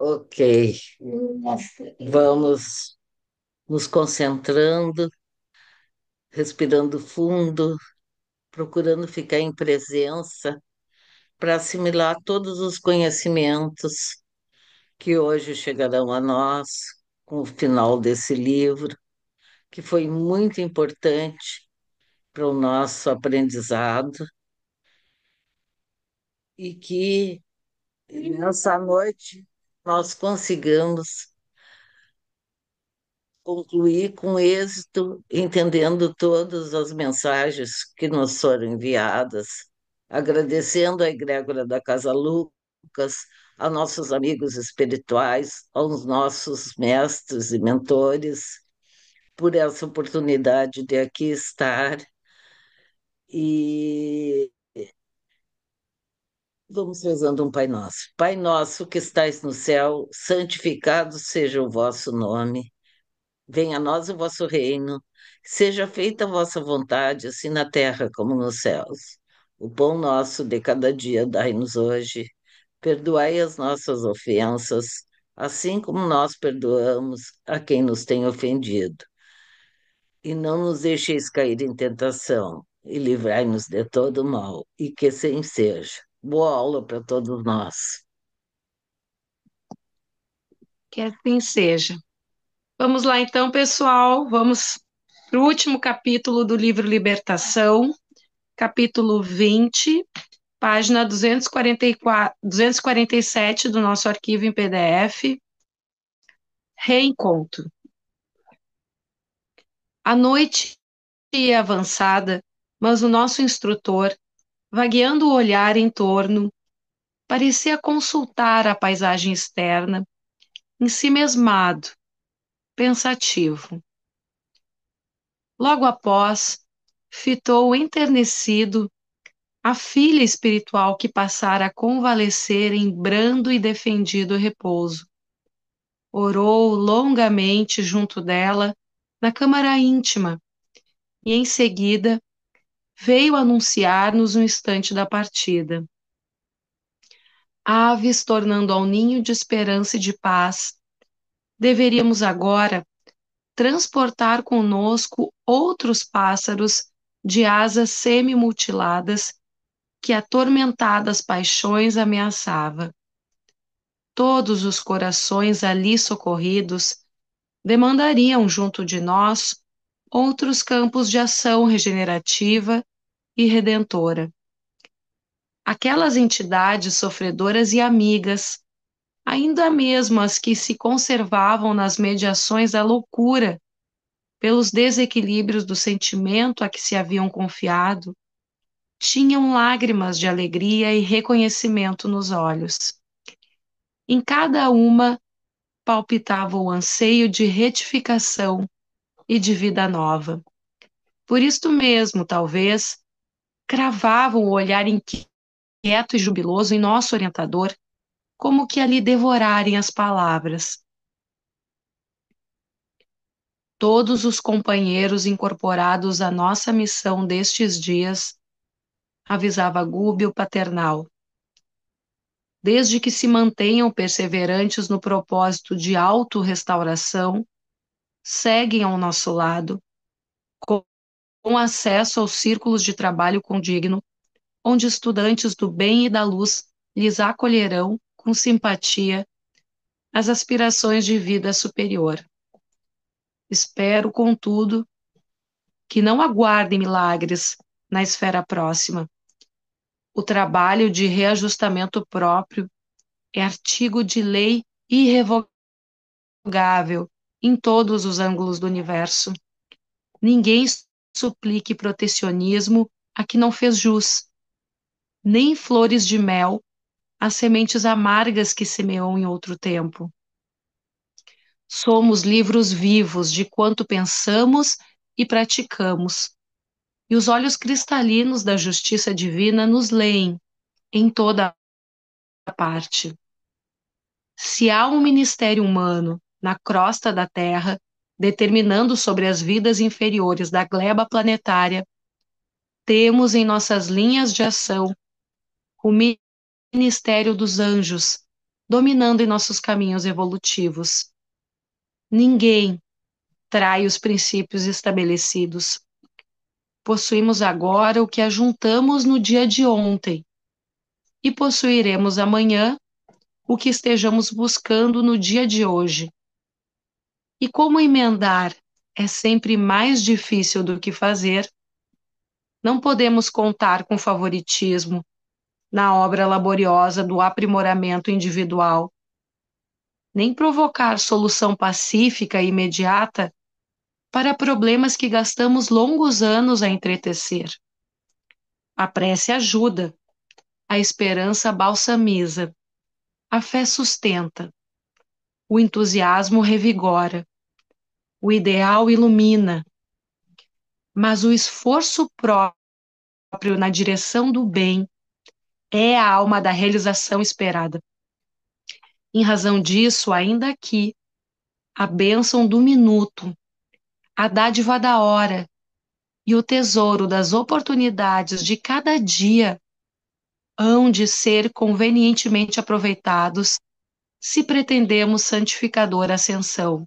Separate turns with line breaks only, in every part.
Ok, vamos nos concentrando, respirando fundo, procurando ficar em presença para assimilar todos os conhecimentos que hoje chegarão a nós com o final desse livro, que foi muito importante para o nosso aprendizado e que nessa noite nós consigamos concluir com êxito, entendendo todas as mensagens que nos foram enviadas, agradecendo a egrégora da Casa Lucas, a nossos amigos espirituais, aos nossos mestres e mentores, por essa oportunidade de aqui estar e vamos rezando um Pai Nosso. Pai nosso que estais no céu, santificado seja o vosso nome. Venha a nós o vosso reino, seja feita a vossa vontade, assim na terra como nos céus. O pão nosso de cada dia dai-nos hoje. Perdoai as nossas ofensas, assim como nós perdoamos a quem nos tem ofendido. E não nos deixeis cair em tentação, e livrai-nos de todo mal, e que assim seja. Boa aula para todos nós.
Que assim seja. Vamos lá então, pessoal. Vamos para o último capítulo do livro Libertação, capítulo 20, página 244, 247 do nosso arquivo em PDF. Reencontro. A noite ia avançada, mas o nosso instrutor, vagueando o olhar em torno, parecia consultar a paisagem externa, ensimesmado, pensativo. Logo após, fitou enternecido a filha espiritual que passara a convalescer em brando e defendido repouso. Orou longamente junto dela, na câmara íntima, e em seguida veio anunciar-nos o instante da partida. Aves tornando ao ninho de esperança e de paz, deveríamos agora transportar conosco outros pássaros de asas semi-mutiladas que atormentadas paixões ameaçava. Todos os corações ali socorridos demandariam junto de nós outros campos de ação regenerativa e redentora. Aquelas entidades sofredoras e amigas, ainda mesmo as que se conservavam nas mediações da loucura, pelos desequilíbrios do sentimento a que se haviam confiado, tinham lágrimas de alegria e reconhecimento nos olhos. Em cada uma palpitava o anseio de retificação e de vida nova. Por isto mesmo, talvez, cravavam o olhar inquieto e jubiloso em nosso orientador, como que ali devorarem as palavras. Todos os companheiros incorporados à nossa missão destes dias, avisava Gúbio paternal, desde que se mantenham perseverantes no propósito de autorrestauração, seguem ao nosso lado, com acesso aos círculos de trabalho condigno, onde estudantes do bem e da luz lhes acolherão com simpatia as aspirações de vida superior. Espero, contudo, que não aguardem milagres na esfera próxima. O trabalho de reajustamento próprio é artigo de lei irrevogável em todos os ângulos do universo. Ninguém suplique protecionismo a que não fez jus, nem flores de mel às sementes amargas que semeou em outro tempo. Somos livros vivos de quanto pensamos e praticamos, e os olhos cristalinos da justiça divina nos leem em toda a parte. Se há um ministério humano na crosta da Terra, determinando sobre as vidas inferiores da gleba planetária, temos em nossas linhas de ação o ministério dos anjos, dominando em nossos caminhos evolutivos. Ninguém trai os princípios estabelecidos. Possuímos agora o que ajuntamos no dia de ontem e possuiremos amanhã o que estejamos buscando no dia de hoje. E como emendar é sempre mais difícil do que fazer, não podemos contar com favoritismo na obra laboriosa do aprimoramento individual, nem provocar solução pacífica e imediata para problemas que gastamos longos anos a entretecer. A prece ajuda, a esperança balsamiza, a fé sustenta, o entusiasmo revigora, o ideal ilumina, mas o esforço próprio na direção do bem é a alma da realização esperada. Em razão disso, ainda aqui, a bênção do minuto, a dádiva da hora e o tesouro das oportunidades de cada dia hão de ser convenientemente aproveitados se pretendemos santificadora ascensão.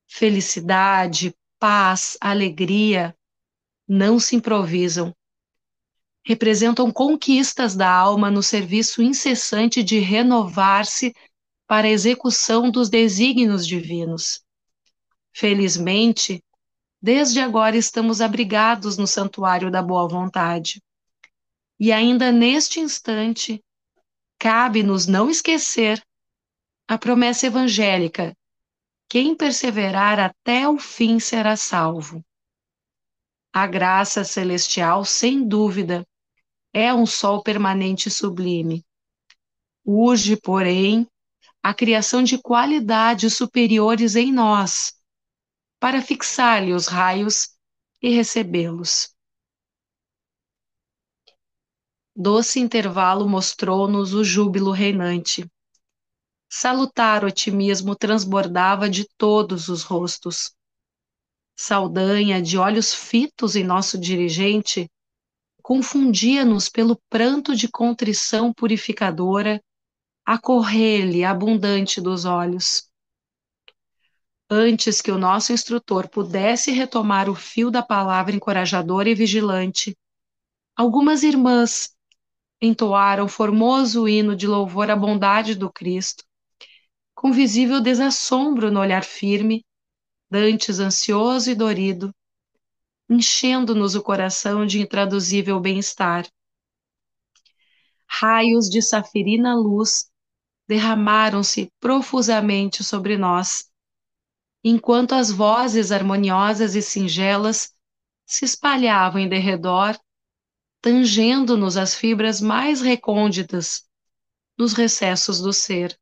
Felicidade, paz, alegria não se improvisam. Representam conquistas da alma no serviço incessante de renovar-se para a execução dos desígnios divinos. Felizmente, desde agora estamos abrigados no santuário da boa vontade. E ainda neste instante, cabe-nos não esquecer a promessa evangélica: quem perseverar até o fim será salvo. A graça celestial, sem dúvida, é um sol permanente e sublime. Urge, porém, a criação de qualidades superiores em nós, para fixar-lhe os raios e recebê-los. Doce intervalo mostrou-nos o júbilo reinante. Salutar otimismo transbordava de todos os rostos. Saldanha, de olhos fitos em nosso dirigente, confundia-nos pelo pranto de contrição purificadora a correr-lhe abundante dos olhos. Antes que o nosso instrutor pudesse retomar o fio da palavra encorajadora e vigilante, algumas irmãs entoaram formoso hino de louvor à bondade do Cristo, com visível desassombro no olhar firme, dantes ansioso e dorido, enchendo-nos o coração de intraduzível bem-estar. Raios de safirina luz derramaram-se profusamente sobre nós, enquanto as vozes harmoniosas e singelas se espalhavam em derredor, tangendo-nos as fibras mais recônditas dos recessos do ser.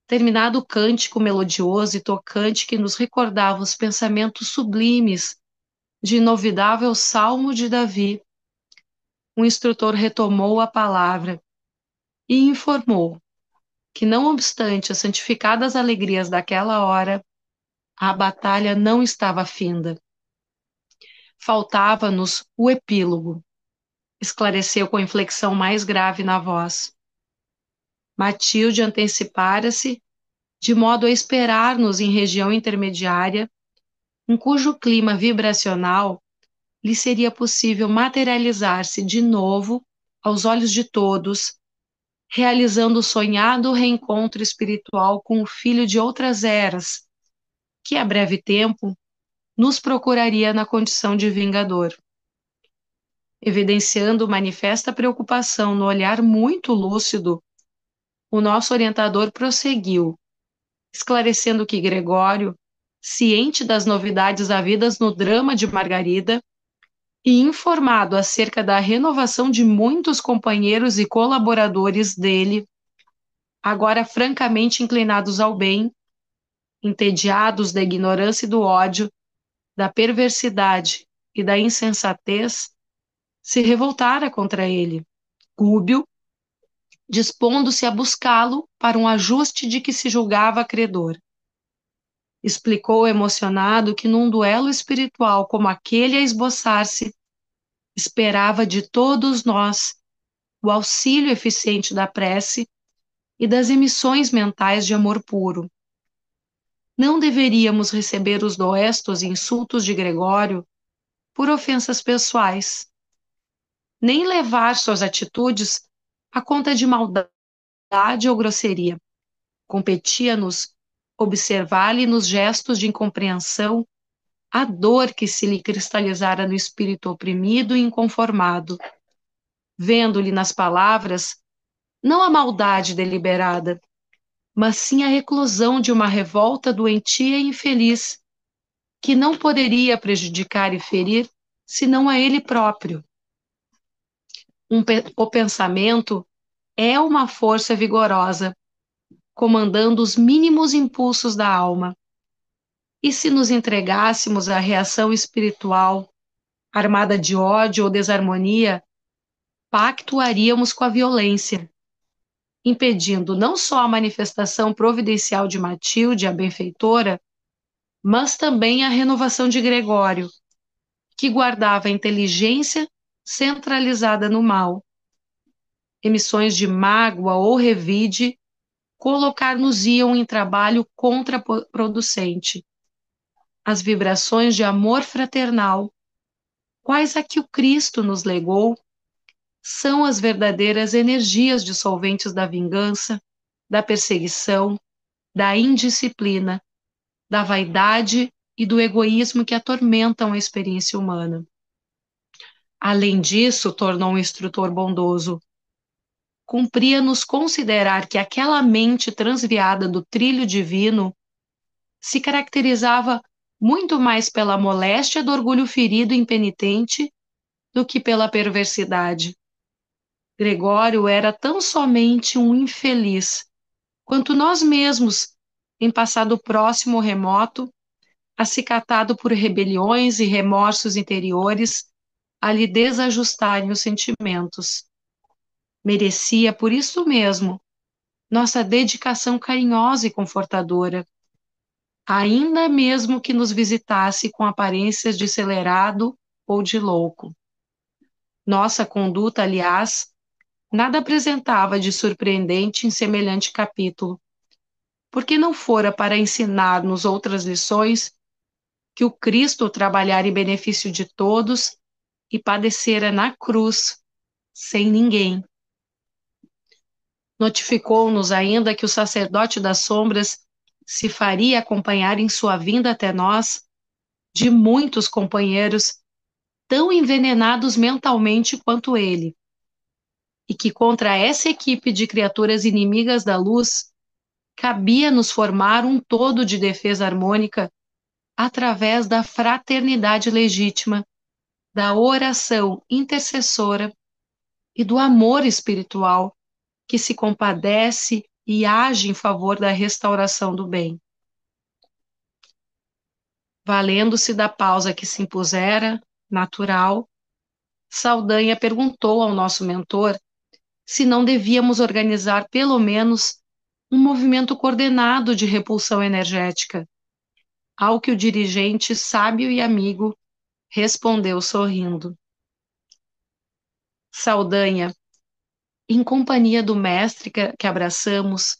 Terminado o cântico melodioso e tocante que nos recordava os pensamentos sublimes de inovidável Salmo de Davi, o instrutor retomou a palavra e informou que, não obstante as santificadas alegrias daquela hora, a batalha não estava finda. Faltava-nos o epílogo, esclareceu com inflexão mais grave na voz. Matilde antecipara-se, de modo a esperar-nos em região intermediária, em cujo clima vibracional lhe seria possível materializar-se de novo aos olhos de todos, realizando o sonhado reencontro espiritual com o filho de outras eras, que a breve tempo nos procuraria na condição de vingador. Evidenciando manifesta preocupação no olhar muito lúcido, o nosso orientador prosseguiu, esclarecendo que Gregório, ciente das novidades havidas no drama de Margarida, e informado acerca da renovação de muitos companheiros e colaboradores dele, agora francamente inclinados ao bem, entediados da ignorância e do ódio, da perversidade e da insensatez, se revoltara contra ele, Gúbio, dispondo-se a buscá-lo para um ajuste de que se julgava credor. Explicou emocionado que num duelo espiritual como aquele a esboçar-se, esperava de todos nós o auxílio eficiente da prece e das emissões mentais de amor puro. Não deveríamos receber os doestos e insultos de Gregório por ofensas pessoais, nem levar suas atitudes à conta de maldade ou grosseria. Competia-nos observar-lhe nos gestos de incompreensão a dor que se lhe cristalizara no espírito oprimido e inconformado, vendo-lhe nas palavras não a maldade deliberada, mas sim a reclusão de uma revolta doentia e infeliz, que não poderia prejudicar e ferir senão a ele próprio. O pensamento é uma força vigorosa, comandando os mínimos impulsos da alma. E se nos entregássemos à reação espiritual, armada de ódio ou desarmonia, pactuaríamos com a violência, impedindo não só a manifestação providencial de Matilde, a benfeitora, mas também a renovação de Gregório, que guardava a inteligência centralizada no mal. Emissões de mágoa ou revide colocar-nos-iam em trabalho contraproducente. As vibrações de amor fraternal, quais a que o Cristo nos legou, são as verdadeiras energias dissolventes da vingança, da perseguição, da indisciplina, da vaidade e do egoísmo que atormentam a experiência humana. Além disso, tornou um instrutor bondoso, cumpria-nos considerar que aquela mente transviada do trilho divino se caracterizava muito mais pela moléstia do orgulho ferido e impenitente do que pela perversidade. Gregório era tão somente um infeliz, quanto nós mesmos, em passado próximo ou remoto, acicatado por rebeliões e remorsos interiores, a lhe desajustarem os sentimentos. Merecia, por isso mesmo, nossa dedicação carinhosa e confortadora, ainda mesmo que nos visitasse com aparências de acelerado ou de louco. Nossa conduta, aliás, nada apresentava de surpreendente em semelhante capítulo, porque não fora para ensinar-nos outras lições que o Cristo trabalhara em benefício de todos e padecera na cruz, sem ninguém. Notificou-nos ainda que o sacerdote das sombras se faria acompanhar em sua vinda até nós de muitos companheiros tão envenenados mentalmente quanto ele, e que contra essa equipe de criaturas inimigas da luz cabia-nos formar um todo de defesa harmônica através da fraternidade legítima, da oração intercessora e do amor espiritual que se compadece e age em favor da restauração do bem. Valendo-se da pausa que se impusera, natural, Saldanha perguntou ao nosso mentor se não devíamos organizar pelo menos um movimento coordenado de repulsão energética, ao que o dirigente sábio e amigo respondeu sorrindo. Saldanha, em companhia do mestre que abraçamos,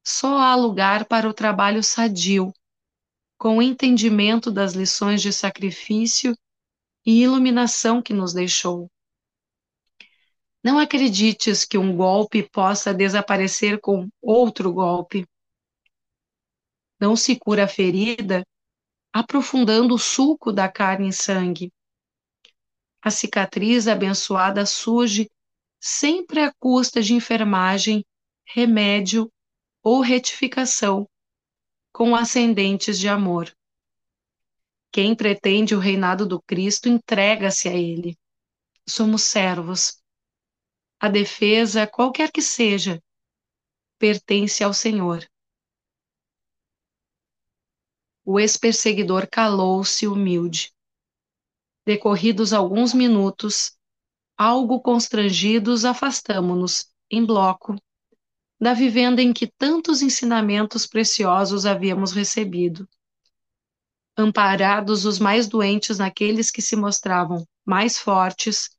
só há lugar para o trabalho sadio, com o entendimento das lições de sacrifício e iluminação que nos deixou. Não acredites que um golpe possa desaparecer com outro golpe. Não se cura a ferida aprofundando o sulco da carne em sangue. A cicatriz abençoada surge sempre à custa de enfermagem, remédio ou retificação, com ascendentes de amor. Quem pretende o reinado do Cristo entrega-se a ele. Somos servos. A defesa, qualquer que seja, pertence ao Senhor. O ex-perseguidor calou-se humilde. Decorridos alguns minutos, algo constrangidos, afastamo-nos, em bloco, da vivenda em que tantos ensinamentos preciosos havíamos recebido. Amparados os mais doentes naqueles que se mostravam mais fortes,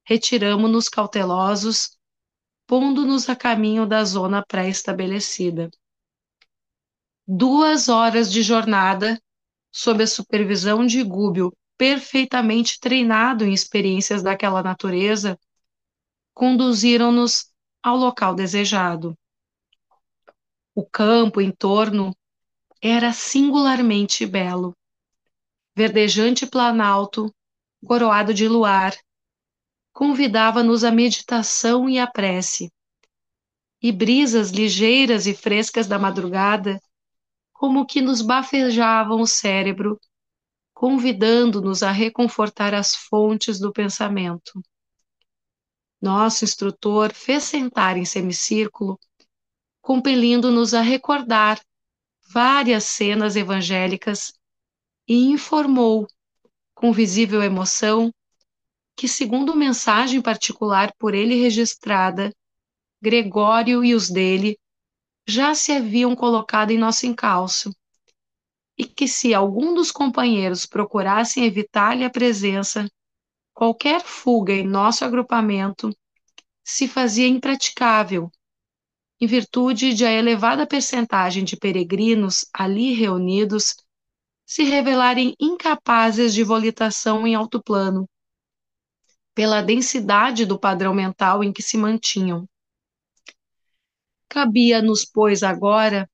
retiramo-nos cautelosos pondo-nos a caminho da zona pré-estabelecida. 2 horas de jornada, sob a supervisão de Gúbio, perfeitamente treinado em experiências daquela natureza, conduziram-nos ao local desejado. O campo em torno era singularmente belo. Verdejante planalto, coroado de luar, convidava-nos à meditação e à prece. E brisas ligeiras e frescas da madrugada, como que nos bafejavam o cérebro, convidando-nos a reconfortar as fontes do pensamento. Nosso instrutor fez sentar em semicírculo, compelindo-nos a recordar várias cenas evangélicas e informou, com visível emoção, que, segundo mensagem particular por ele registrada, Gregório e os dele já se haviam colocado em nosso encalço, e que se algum dos companheiros procurassem evitar-lhe a presença, qualquer fuga em nosso agrupamento se fazia impraticável, em virtude de a elevada percentagem de peregrinos ali reunidos se revelarem incapazes de volitação em alto plano, pela densidade do padrão mental em que se mantinham. Cabia-nos, pois, agora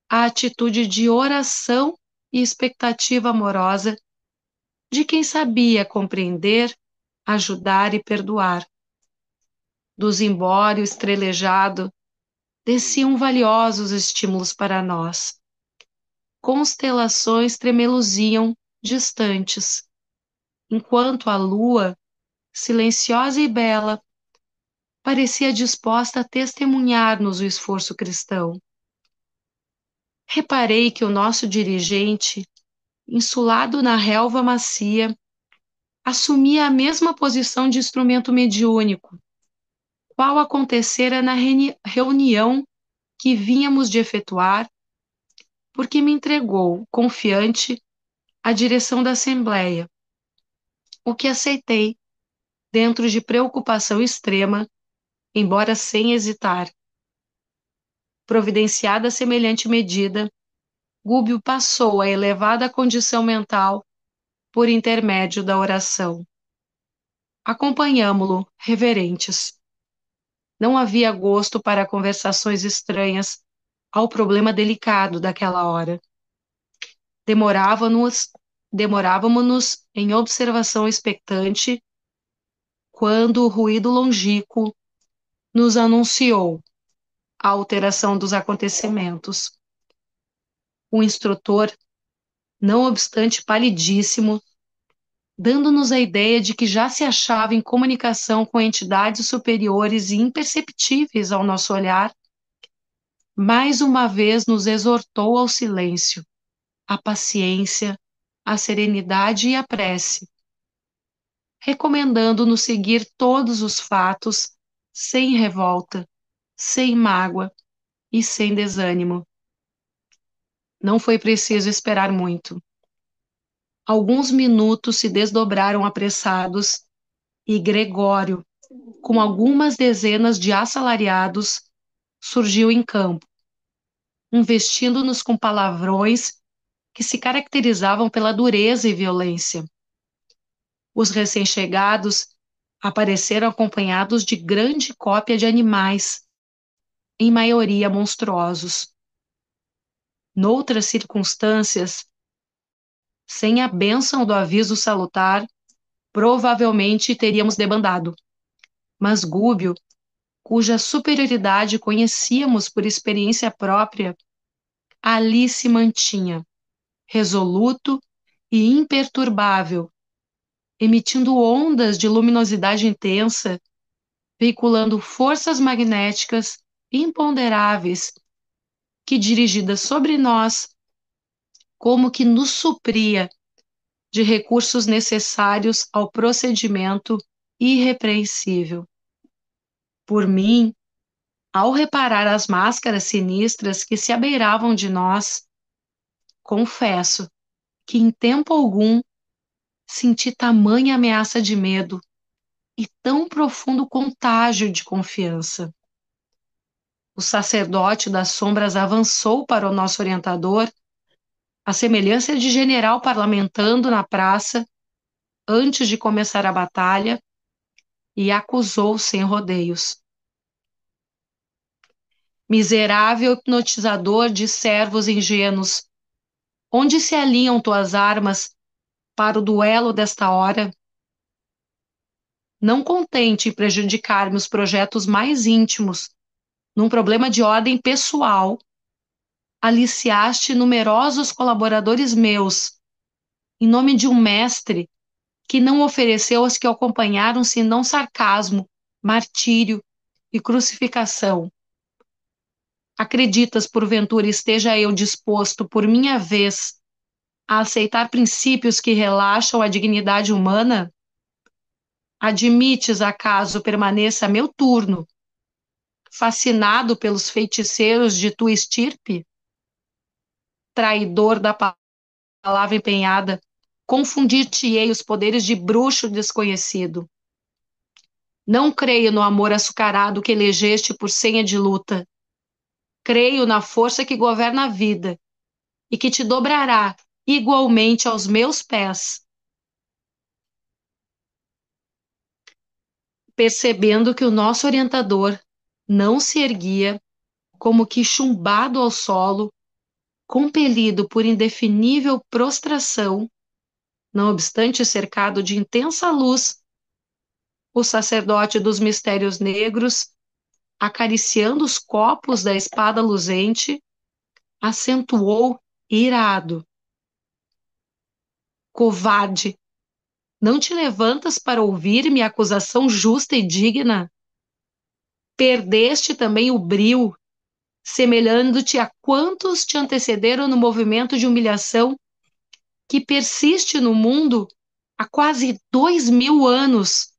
a atitude de oração e expectativa amorosa de quem sabia compreender, ajudar e perdoar. Do zimbório estrelejado desciam valiosos estímulos para nós. Constelações tremeluziam distantes, enquanto a lua, silenciosa e bela, parecia disposta a testemunhar-nos o esforço cristão. Reparei que o nosso dirigente, insulado na relva macia, assumia a mesma posição de instrumento mediúnico, qual acontecera na reunião que vínhamos de efetuar, porque me entregou, confiante, a direção da Assembleia, o que aceitei, dentro de preocupação extrema, embora sem hesitar. Providenciada semelhante medida, Gúbio passou a elevada condição mental por intermédio da oração. Acompanhámo-lo, reverentes. Não havia gosto para conversações estranhas ao problema delicado daquela hora. Demorávamos-nos em observação expectante quando o ruído longínquo nos anunciou a alteração dos acontecimentos. O instrutor, não obstante palidíssimo, dando-nos a ideia de que já se achava em comunicação com entidades superiores e imperceptíveis ao nosso olhar, mais uma vez nos exortou ao silêncio, à paciência, à serenidade e à prece, recomendando-nos seguir todos os fatos sem revolta, sem mágoa e sem desânimo. Não foi preciso esperar muito. Alguns minutos se desdobraram apressados e Gregório, com algumas dezenas de assalariados, surgiu em campo, investindo-nos com palavrões que se caracterizavam pela dureza e violência. Os recém-chegados apareceram acompanhados de grande cópia de animais, em maioria monstruosos. Noutras circunstâncias, sem a bênção do aviso salutar, provavelmente teríamos debandado. Mas Gúbio, cuja superioridade conhecíamos por experiência própria, ali se mantinha, resoluto e imperturbável, emitindo ondas de luminosidade intensa, veiculando forças magnéticas imponderáveis que, dirigidas sobre nós, como que nos supria de recursos necessários ao procedimento irrepreensível. Por mim, ao reparar as máscaras sinistras que se abeiravam de nós, confesso que em tempo algum senti tamanha ameaça de medo e tão profundo contágio de confiança. O sacerdote das sombras avançou para o nosso orientador, a semelhança de general parlamentando na praça, antes de começar a batalha, e acusou sem rodeios. Miserável hipnotizador de servos ingênuos, onde se alinham tuas armas para o duelo desta hora? Não contente em prejudicar-me os projetos mais íntimos, num problema de ordem pessoal, aliciaste numerosos colaboradores meus, em nome de um mestre que não ofereceu aos que o acompanharam senão sarcasmo, martírio e crucificação. Acreditas, porventura, esteja eu disposto, por minha vez, a aceitar princípios que relaxam a dignidade humana? Admites, acaso, permaneça meu turno, fascinado pelos feiticeiros de tua estirpe? Traidor da palavra empenhada, confundir-te-ei os poderes de bruxo desconhecido. Não creio no amor açucarado que elegeste por senha de luta. Creio na força que governa a vida e que te dobrará igualmente aos meus pés. Percebendo que o nosso orientador não se erguia, como que chumbado ao solo, compelido por indefinível prostração, não obstante cercado de intensa luz, o sacerdote dos mistérios negros, acariciando os copos da espada luzente, acentuou irado: Covarde, não te levantas para ouvir minha acusação justa e digna? Perdeste também o brio, semelhando-te a quantos te antecederam no movimento de humilhação que persiste no mundo há quase 2000 anos.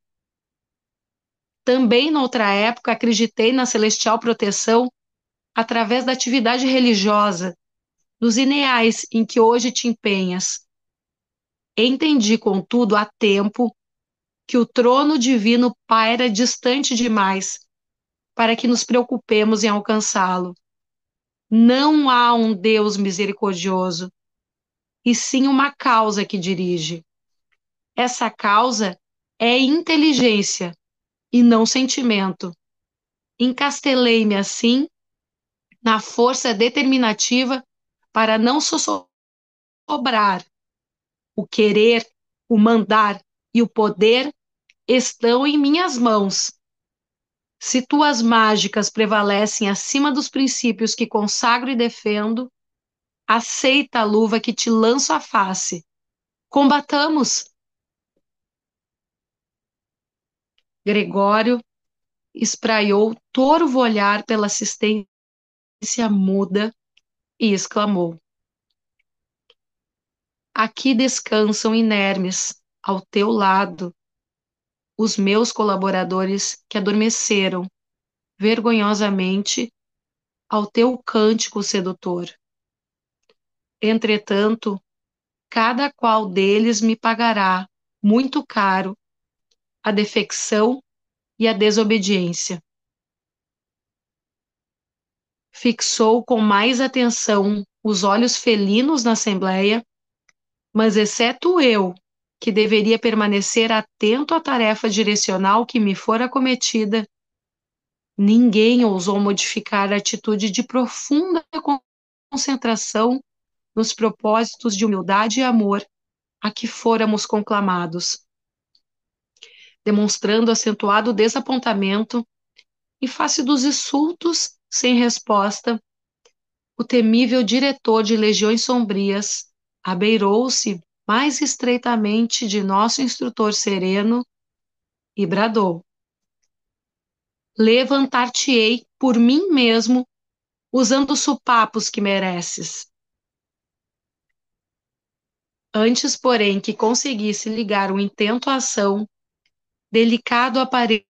Também, noutra época, acreditei na celestial proteção através da atividade religiosa, dos ideais em que hoje te empenhas. Entendi, contudo, há tempo, que o trono divino paira distante demais para que nos preocupemos em alcançá-lo. Não há um Deus misericordioso, e sim uma causa que dirige. Essa causa é inteligência e não sentimento. Encastelei-me assim na força determinativa para não sossobrar. O querer, o mandar e o poder estão em minhas mãos. Se tuas mágicas prevalecem acima dos princípios que consagro e defendo, aceita a luva que te lanço à face. Combatamos! Gregório espraiou torvo olhar pela assistência muda e exclamou: Aqui descansam inermes, ao teu lado, os meus colaboradores que adormeceram vergonhosamente ao teu cântico sedutor. Entretanto, cada qual deles me pagará muito caro a defecção e a desobediência. Fixou com mais atenção os olhos felinos na assembleia, mas exceto eu, que deveria permanecer atento à tarefa direcional que me fora cometida, ninguém ousou modificar a atitude de profunda concentração nos propósitos de humildade e amor a que fôramos conclamados, demonstrando acentuado desapontamento em face dos insultos sem resposta. O temível diretor de legiões sombrias abeirou-se mais estreitamente de nosso instrutor sereno e bradou: Levantar-te-ei por mim mesmo, usando os supapos que mereces. Antes, porém, que conseguisse ligar o intento à ação, delicado aparelho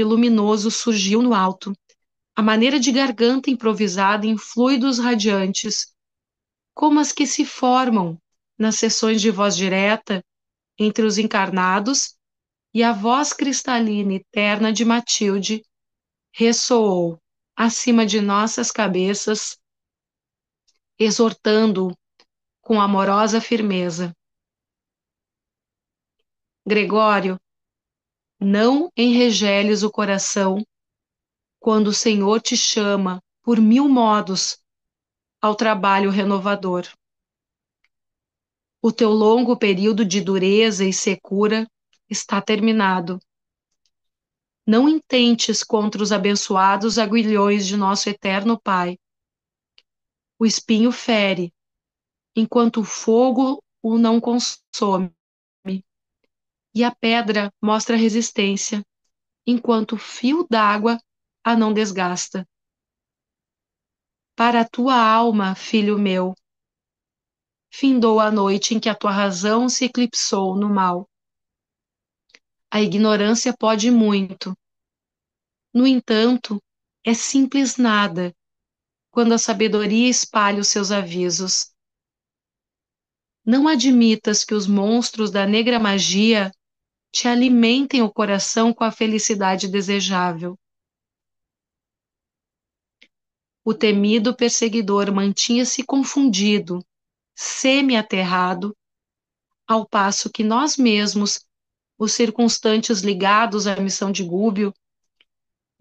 luminoso surgiu no alto, à maneira de garganta improvisada em fluidos radiantes, como as que se formam nas sessões de voz direta entre os encarnados, e a voz cristalina e terna de Matilde ressoou acima de nossas cabeças, exortando-o com amorosa firmeza. Gregório, não enregeles o coração quando o Senhor te chama, por mil modos, ao trabalho renovador. O teu longo período de dureza e secura está terminado. Não intentes contra os abençoados aguilhões de nosso eterno Pai. O espinho fere, enquanto o fogo o não consome, e a pedra mostra resistência, enquanto o fio d'água a não desgasta. Para a tua alma, filho meu, findou a noite em que a tua razão se eclipsou no mal. A ignorância pode muito. No entanto, é simples nada quando a sabedoria espalha os seus avisos. Não admitas que os monstros da negra magia te alimentem o coração com a felicidade desejável. O temido perseguidor mantinha-se confundido, semi-aterrado, ao passo que nós mesmos, os circunstantes ligados à missão de Gúbio,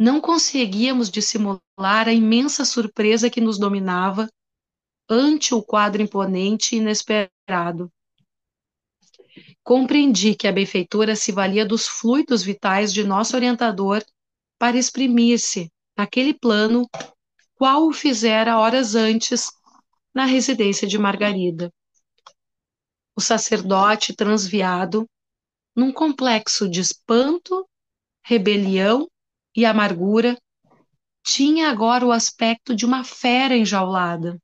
não conseguíamos dissimular a imensa surpresa que nos dominava ante o quadro imponente e inesperado. Compreendi que a benfeitora se valia dos fluidos vitais de nosso orientador para exprimir-se, naquele plano, qual o fizera horas antes na residência de Margarida. O sacerdote transviado, num complexo de espanto, rebelião e amargura, tinha agora o aspecto de uma fera enjaulada.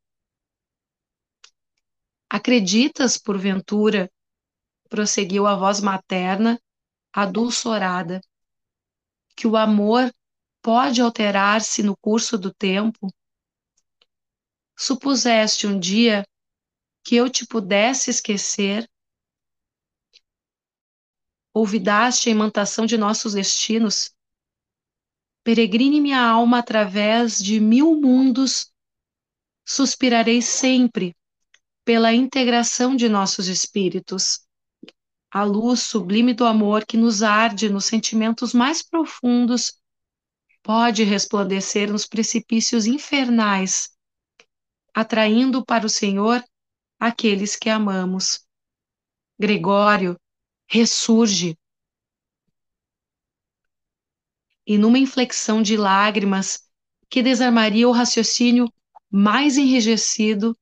Acreditas, porventura, prosseguiu a voz materna, adulcorada, que o amor pode alterar-se no curso do tempo? Supuseste um dia que eu te pudesse esquecer? Olvidaste a imantação de nossos destinos? Peregrine minha alma através de mil mundos, suspirarei sempre pela integração de nossos espíritos. A luz sublime do amor que nos arde nos sentimentos mais profundos pode resplandecer nos precipícios infernais, atraindo para o Senhor aqueles que amamos. Gregório, ressurge. E numa inflexão de lágrimas que desarmaria o raciocínio mais enrijecido,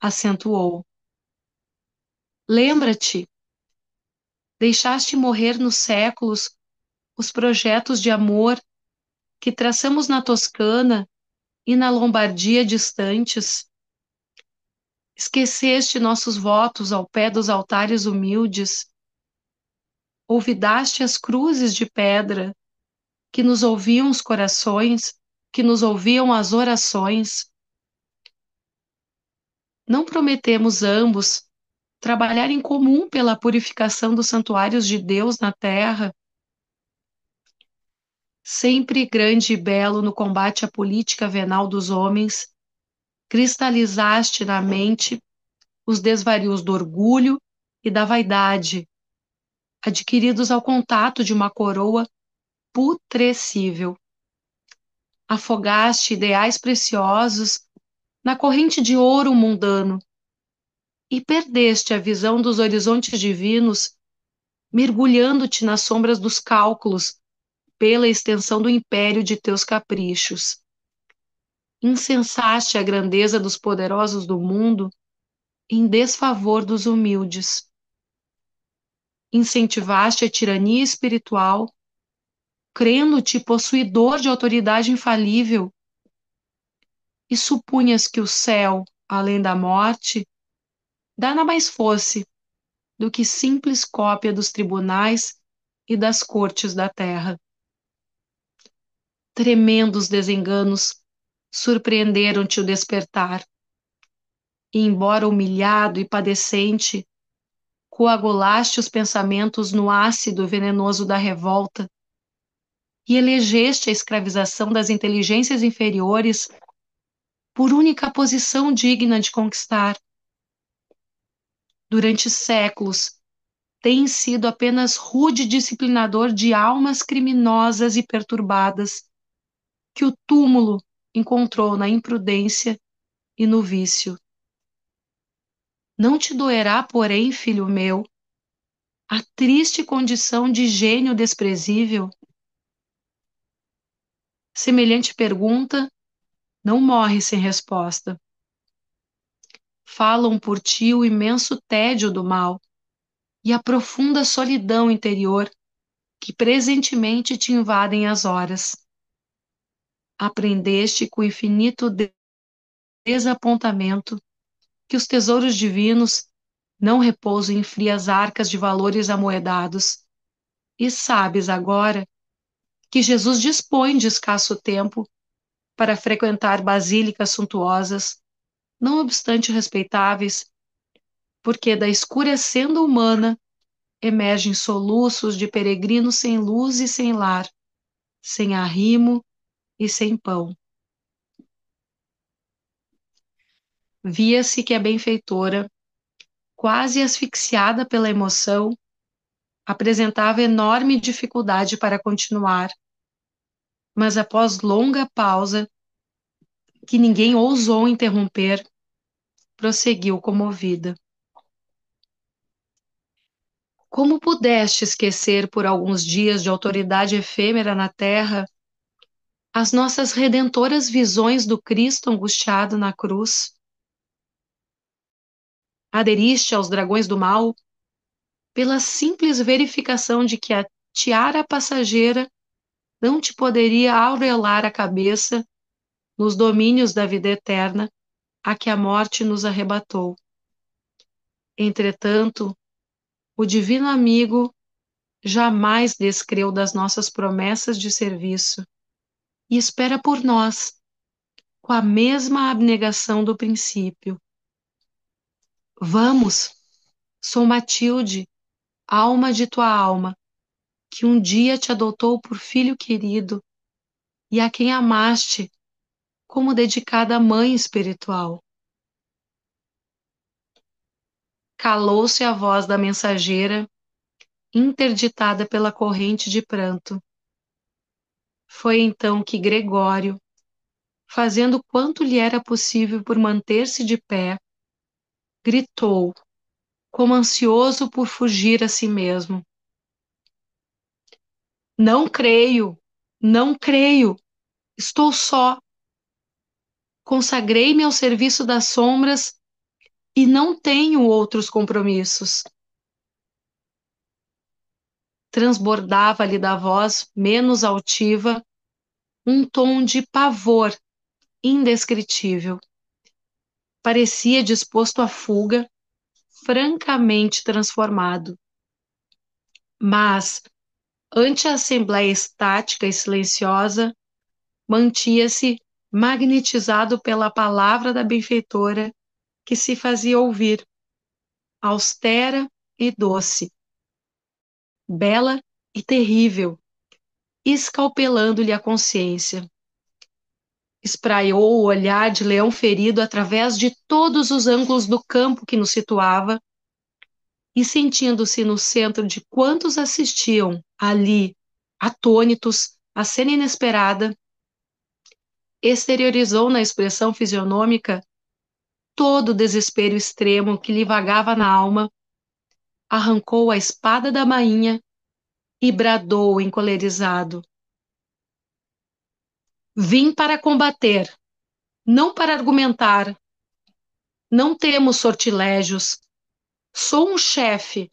acentuou: lembra-te, deixaste morrer nos séculos os projetos de amor que traçamos na Toscana e na Lombardia distantes. Esqueceste nossos votos ao pé dos altares humildes. Olvidaste as cruzes de pedra que nos ouviam os corações, que nos ouviam as orações. Não prometemos ambos trabalhar em comum pela purificação dos santuários de Deus na terra? Sempre grande e belo no combate à política venal dos homens, cristalizaste na mente os desvarios do orgulho e da vaidade, adquiridos ao contato de uma coroa putrescível. Afogaste ideais preciosos na corrente de ouro mundano e perdeste a visão dos horizontes divinos, mergulhando-te nas sombras dos cálculos pela extensão do império de teus caprichos. Incensaste a grandeza dos poderosos do mundo em desfavor dos humildes. Incentivaste a tirania espiritual, crendo-te possuidor de autoridade infalível, e supunhas que o céu, além da morte, nada mais fosse do que simples cópia dos tribunais e das cortes da terra. Tremendos desenganos surpreenderam-te o despertar, e embora humilhado e padecente, coagulaste os pensamentos no ácido venenoso da revolta e elegeste a escravização das inteligências inferiores por única posição digna de conquistar. Durante séculos, tens sido apenas rude disciplinador de almas criminosas e perturbadas, que o túmulo encontrou na imprudência e no vício. Não te doerá, porém, filho meu, a triste condição de gênio desprezível? Semelhante pergunta não morre sem resposta. Falam por ti o imenso tédio do mal e a profunda solidão interior que presentemente te invadem as horas. Aprendeste com infinito desapontamento que os tesouros divinos não repousam em frias arcas de valores amoedados, e sabes agora que Jesus dispõe de escasso tempo para frequentar basílicas suntuosas, não obstante respeitáveis, porque da escura senda humana emergem soluços de peregrinos sem luz e sem lar, sem arrimo e sem pão. Via-se que a benfeitora, quase asfixiada pela emoção, apresentava enorme dificuldade para continuar, mas após longa pausa, que ninguém ousou interromper, prosseguiu comovida. Como pudeste esquecer por alguns dias de autoridade efêmera na terra as nossas redentoras visões do Cristo angustiado na cruz? Aderiste aos dragões do mal pela simples verificação de que a tiara passageira não te poderia aureolar a cabeça nos domínios da vida eterna a que a morte nos arrebatou. Entretanto, o divino amigo jamais descreu das nossas promessas de serviço e espera por nós, com a mesma abnegação do princípio. Vamos, sou Matilde, alma de tua alma, que um dia te adotou por filho querido e a quem amaste como dedicada mãe espiritual. Calou-se a voz da mensageira, interditada pela corrente de pranto. Foi então que Gregório, fazendo quanto lhe era possível por manter-se de pé, gritou, como ansioso por fugir a si mesmo: Não creio, não creio, estou só. Consagrei-me ao serviço das sombras e não tenho outros compromissos. Transbordava-lhe da voz menos altiva um tom de pavor indescritível. Parecia disposto à fuga, francamente transformado. Mas, ante a assembleia estática e silenciosa, mantia-se magnetizado pela palavra da benfeitora que se fazia ouvir, austera e doce, bela e terrível, escalpelando-lhe a consciência. Espraiou o olhar de leão ferido através de todos os ângulos do campo que nos situava e, sentindo-se no centro de quantos assistiam ali, atônitos, à cena inesperada, exteriorizou na expressão fisionômica todo o desespero extremo que lhe vagava na alma, arrancou a espada da bainha e bradou encolerizado: Vim para combater, não para argumentar. Não temos sortilégios. Sou um chefe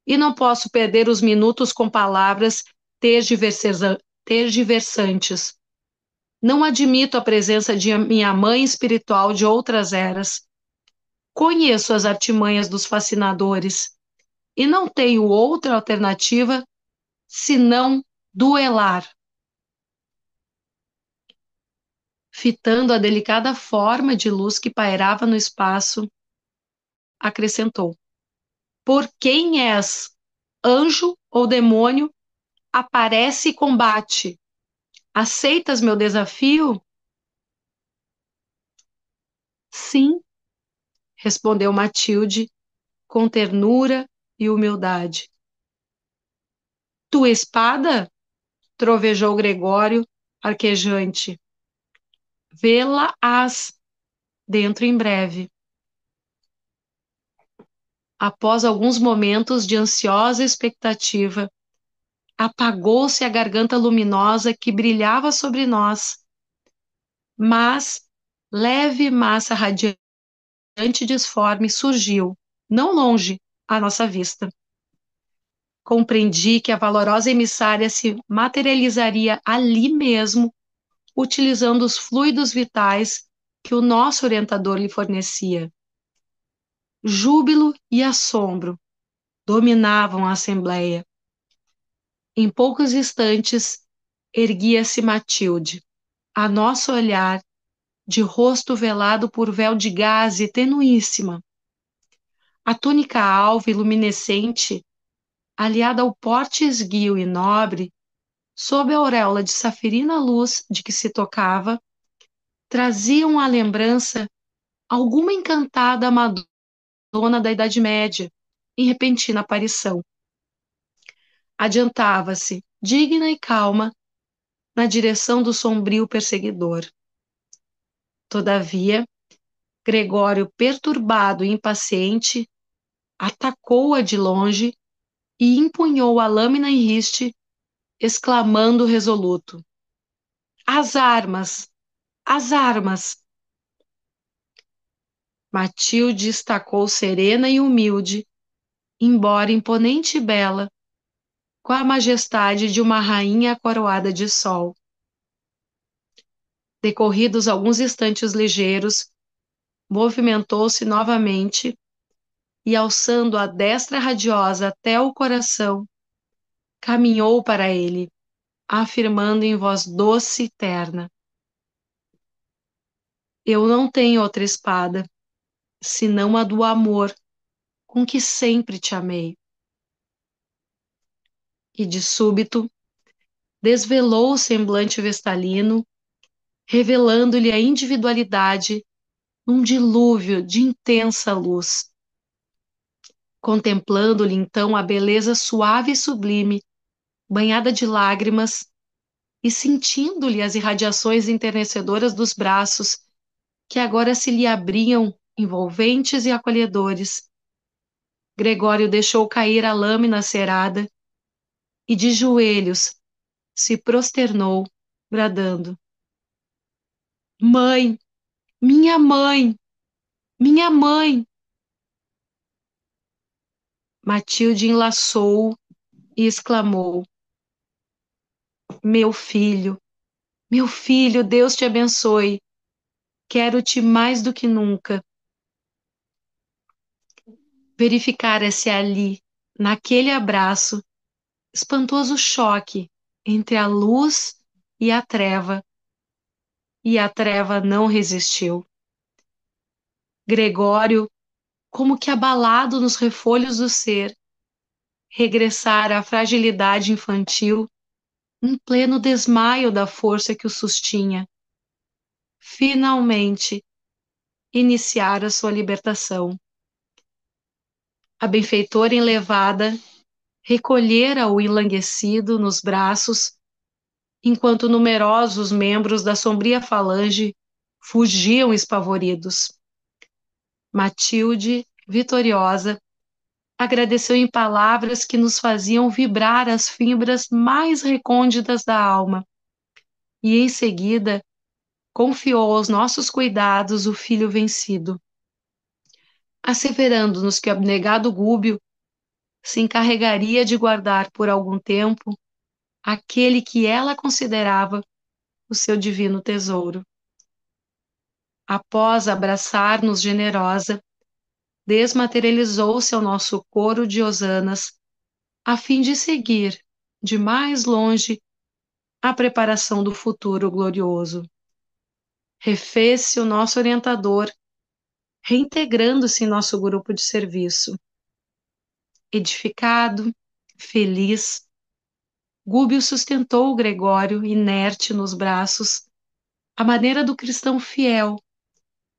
e não posso perder os minutos com palavras tergiversantes. Não admito a presença de minha mãe espiritual de outras eras. Conheço as artimanhas dos fascinadores e não tenho outra alternativa senão duelar. Fitando a delicada forma de luz que pairava no espaço, acrescentou: Por quem és? Anjo ou demônio? Aparece e combate. Aceitas meu desafio? Sim, respondeu Matilde com ternura e humildade. Tua espada? Trovejou Gregório, arquejante. Vê-la-ás dentro em breve. Após alguns momentos de ansiosa expectativa, apagou-se a garganta luminosa que brilhava sobre nós, mas leve massa radiante disforme surgiu, não longe, à nossa vista. Compreendi que a valorosa emissária se materializaria ali mesmo, utilizando os fluidos vitais que o nosso orientador lhe fornecia. Júbilo e assombro dominavam a assembleia. Em poucos instantes, erguia-se Matilde, a nosso olhar, de rosto velado por véu de gaze tenuíssima. A túnica alva e luminescente, aliada ao porte esguio e nobre, sob a auréola de safirina luz de que se tocava, traziam à lembrança alguma encantada Madonna da Idade Média, em repentina aparição. Adiantava-se, digna e calma, na direção do sombrio perseguidor. Todavia, Gregório, perturbado e impaciente, atacou-a de longe e empunhou a lâmina em riste, exclamando resoluto: As armas! As armas! Matilde estacou serena e humilde, embora imponente e bela, com a majestade de uma rainha coroada de sol. Decorridos alguns instantes ligeiros, movimentou-se novamente e, alçando a destra radiosa até o coração, caminhou para ele, afirmando em voz doce e terna: Eu não tenho outra espada, senão a do amor, com que sempre te amei. E de súbito, desvelou o semblante vestalino, revelando-lhe a individualidade num dilúvio de intensa luz. Contemplando-lhe então a beleza suave e sublime, banhada de lágrimas, e sentindo-lhe as irradiações enternecedoras dos braços, que agora se lhe abriam envolventes e acolhedores, Gregório deixou cair a lâmina cerada e, de joelhos, se prosternou, bradando: Mãe, minha mãe, minha mãe! Matilde enlaçou-o e exclamou: meu filho, Deus te abençoe. Quero-te mais do que nunca. Verificara-se ali, naquele abraço, espantoso choque entre a luz e a treva não resistiu. Gregório, como que abalado nos refolhos do ser, regressara à fragilidade infantil, em pleno desmaio da força que o sustinha. Finalmente, iniciara sua libertação. A benfeitora enlevada recolhera-o enlanguescido nos braços, enquanto numerosos membros da sombria falange fugiam espavoridos. Matilde, vitoriosa, agradeceu em palavras que nos faziam vibrar as fibras mais recônditas da alma, e em seguida confiou aos nossos cuidados o filho vencido, asseverando-nos que o abnegado Gúbio se encarregaria de guardar por algum tempo aquele que ela considerava o seu divino tesouro. Após abraçar-nos generosa, desmaterializou-se ao nosso coro de hosanas, a fim de seguir, de mais longe, a preparação do futuro glorioso. Refez-se o nosso orientador, reintegrando-se em nosso grupo de serviço. Edificado, feliz, Gúbio sustentou o Gregório, inerte nos braços, à maneira do cristão fiel,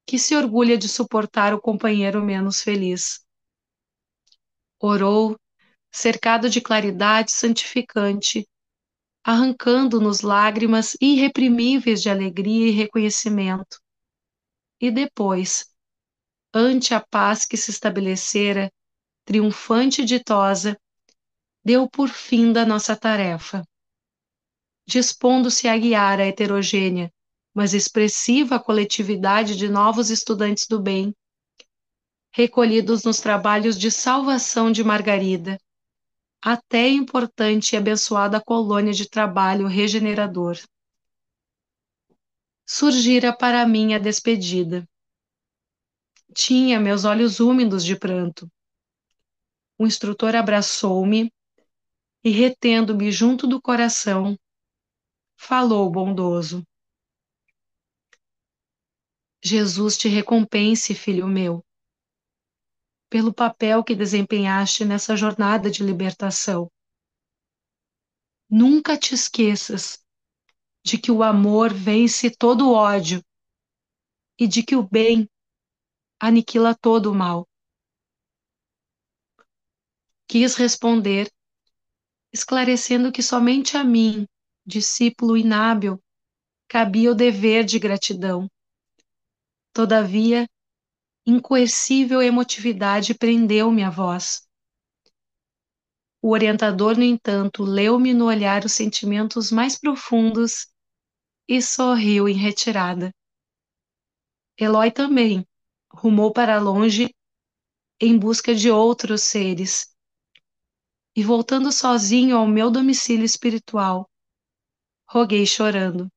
que se orgulha de suportar o companheiro menos feliz. Orou, cercado de claridade santificante, arrancando-nos lágrimas irreprimíveis de alegria e reconhecimento. E depois, ante a paz que se estabelecera, triunfante e ditosa, deu por fim da nossa tarefa, dispondo-se a guiar a heterogênea, mas expressiva coletividade de novos estudantes do bem, recolhidos nos trabalhos de salvação de Margarida, até a importante e abençoada colônia de trabalho regenerador. Surgira para mim a despedida. Tinha meus olhos úmidos de pranto. O instrutor abraçou-me e, retendo-me junto do coração, falou bondoso: Jesus te recompense, filho meu, pelo papel que desempenhaste nessa jornada de libertação. Nunca te esqueças de que o amor vence todo o ódio e de que o bem aniquila todo o mal. Quis responder, esclarecendo que somente a mim, discípulo inábil, cabia o dever de gratidão. Todavia, incoercível emotividade prendeu-me a voz. O orientador, no entanto, leu-me no olhar os sentimentos mais profundos e sorriu em retirada. Eloy também rumou para longe em busca de outros seres, e voltando sozinho ao meu domicílio espiritual, roguei chorando: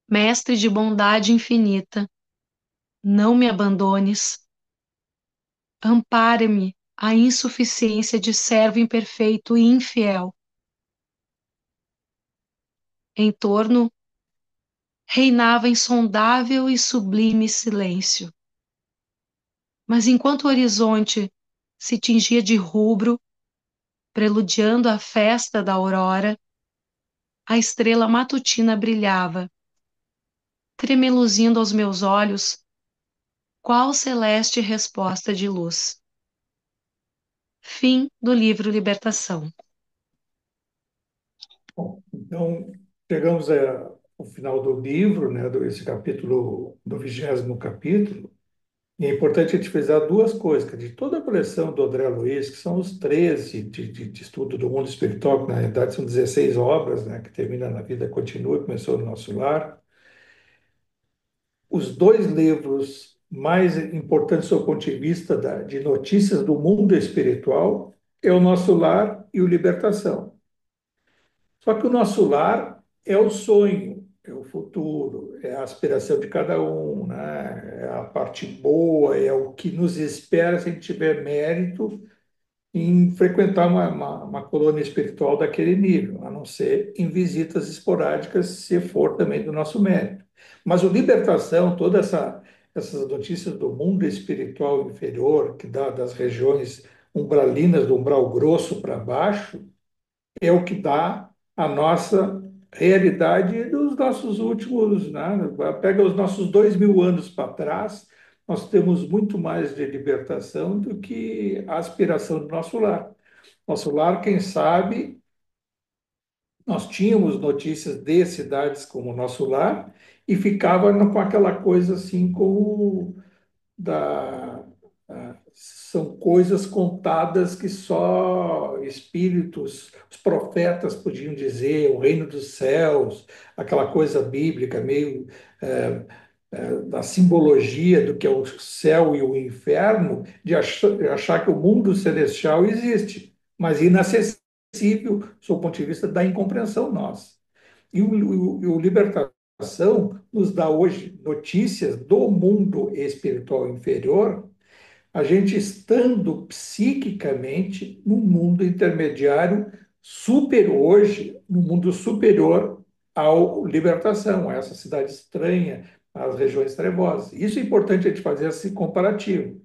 Mestre de bondade infinita, não me abandones. Ampare-me a insuficiência de servo imperfeito e infiel. Em torno reinava insondável e sublime silêncio. Mas enquanto o horizonte se tingia de rubro, preludiando a festa da aurora, a estrela matutina brilhava, tremeluzindo aos meus olhos, qual celeste resposta de luz. Fim do livro Libertação.
Bom, então, chegamos ao final do livro, né, esse capítulo, do 20º capítulo, e é importante a gente frisar duas coisas, que de toda a coleção do André Luiz, que são os 13 de estudo do mundo espiritual, que na realidade são 16 obras, né, que termina na vida continua, começou no nosso lar. Os dois livros mais importantes do ponto de vista de notícias do mundo espiritual é o Nosso Lar e o Libertação. Só que o nosso lar é o sonho, é o futuro, é a aspiração de cada um, né? É a parte boa, é o que nos espera se a gente tiver mérito em frequentar uma colônia espiritual daquele nível, a não ser em visitas esporádicas, se for também do nosso mérito. Mas o libertação, essas notícias do mundo espiritual inferior, que dá das regiões umbralinas, do umbral grosso para baixo, é o que dá a nossa realidade dos nossos últimos, né? Pega os nossos 2000 anos para trás, nós temos muito mais de libertação do que a aspiração do nosso lar. Nosso lar, quem sabe, nós tínhamos notícias de cidades como o nosso lar e ficava com aquela coisa assim como são coisas contadas que só espíritos, os profetas podiam dizer, o reino dos céus, aquela coisa bíblica meio da simbologia do que é o céu e o inferno, de achar que o mundo celestial existe, mas inacessível, do ponto de vista da incompreensão nossa. E o Libertação nos dá hoje notícias do mundo espiritual inferior, a gente estando psiquicamente no mundo intermediário super hoje, no mundo superior ao Libertação, a essa cidade estranha, às regiões trevosas. Isso é importante a gente fazer esse comparativo.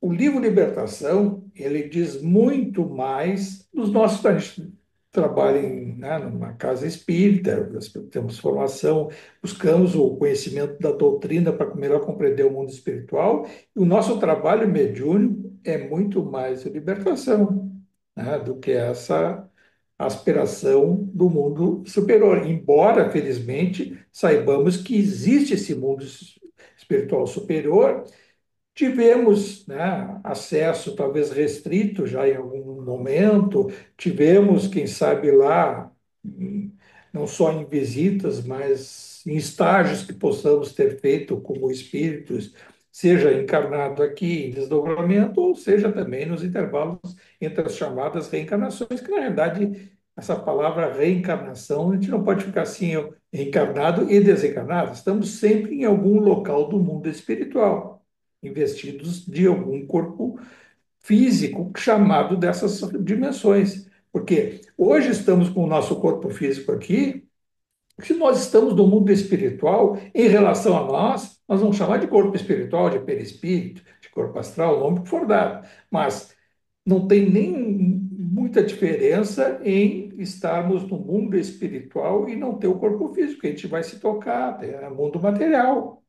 o livro Libertação, ele diz muito mais dos nossos. A gente trabalha né, numa casa espírita, nós temos formação, buscamos o conhecimento da doutrina para melhor compreender o mundo espiritual, e o nosso trabalho mediúnico é muito mais de libertação, né, do que essa aspiração do mundo superior. Embora, felizmente, saibamos que existe esse mundo espiritual superior. Tivemos, né, acesso talvez restrito já em algum momento, tivemos, quem sabe lá, não só em visitas, mas em estágios que possamos ter feito como espíritos, seja encarnado aqui em desdobramento, ou seja também nos intervalos entre as chamadas reencarnações, que na realidade essa palavra reencarnação, a gente não pode ficar assim, ó, encarnado e desencarnado, estamos sempre em algum local do mundo espiritual investidos de algum corpo físico chamado dessas dimensões. Porque hoje estamos com o nosso corpo físico aqui, se nós estamos no mundo espiritual, em relação a nós vamos chamar de corpo espiritual, de perispírito, de corpo astral, o nome que for dado. Mas não tem nem muita diferença em estarmos no mundo espiritual e não ter o corpo físico, a gente vai se tocar, é mundo material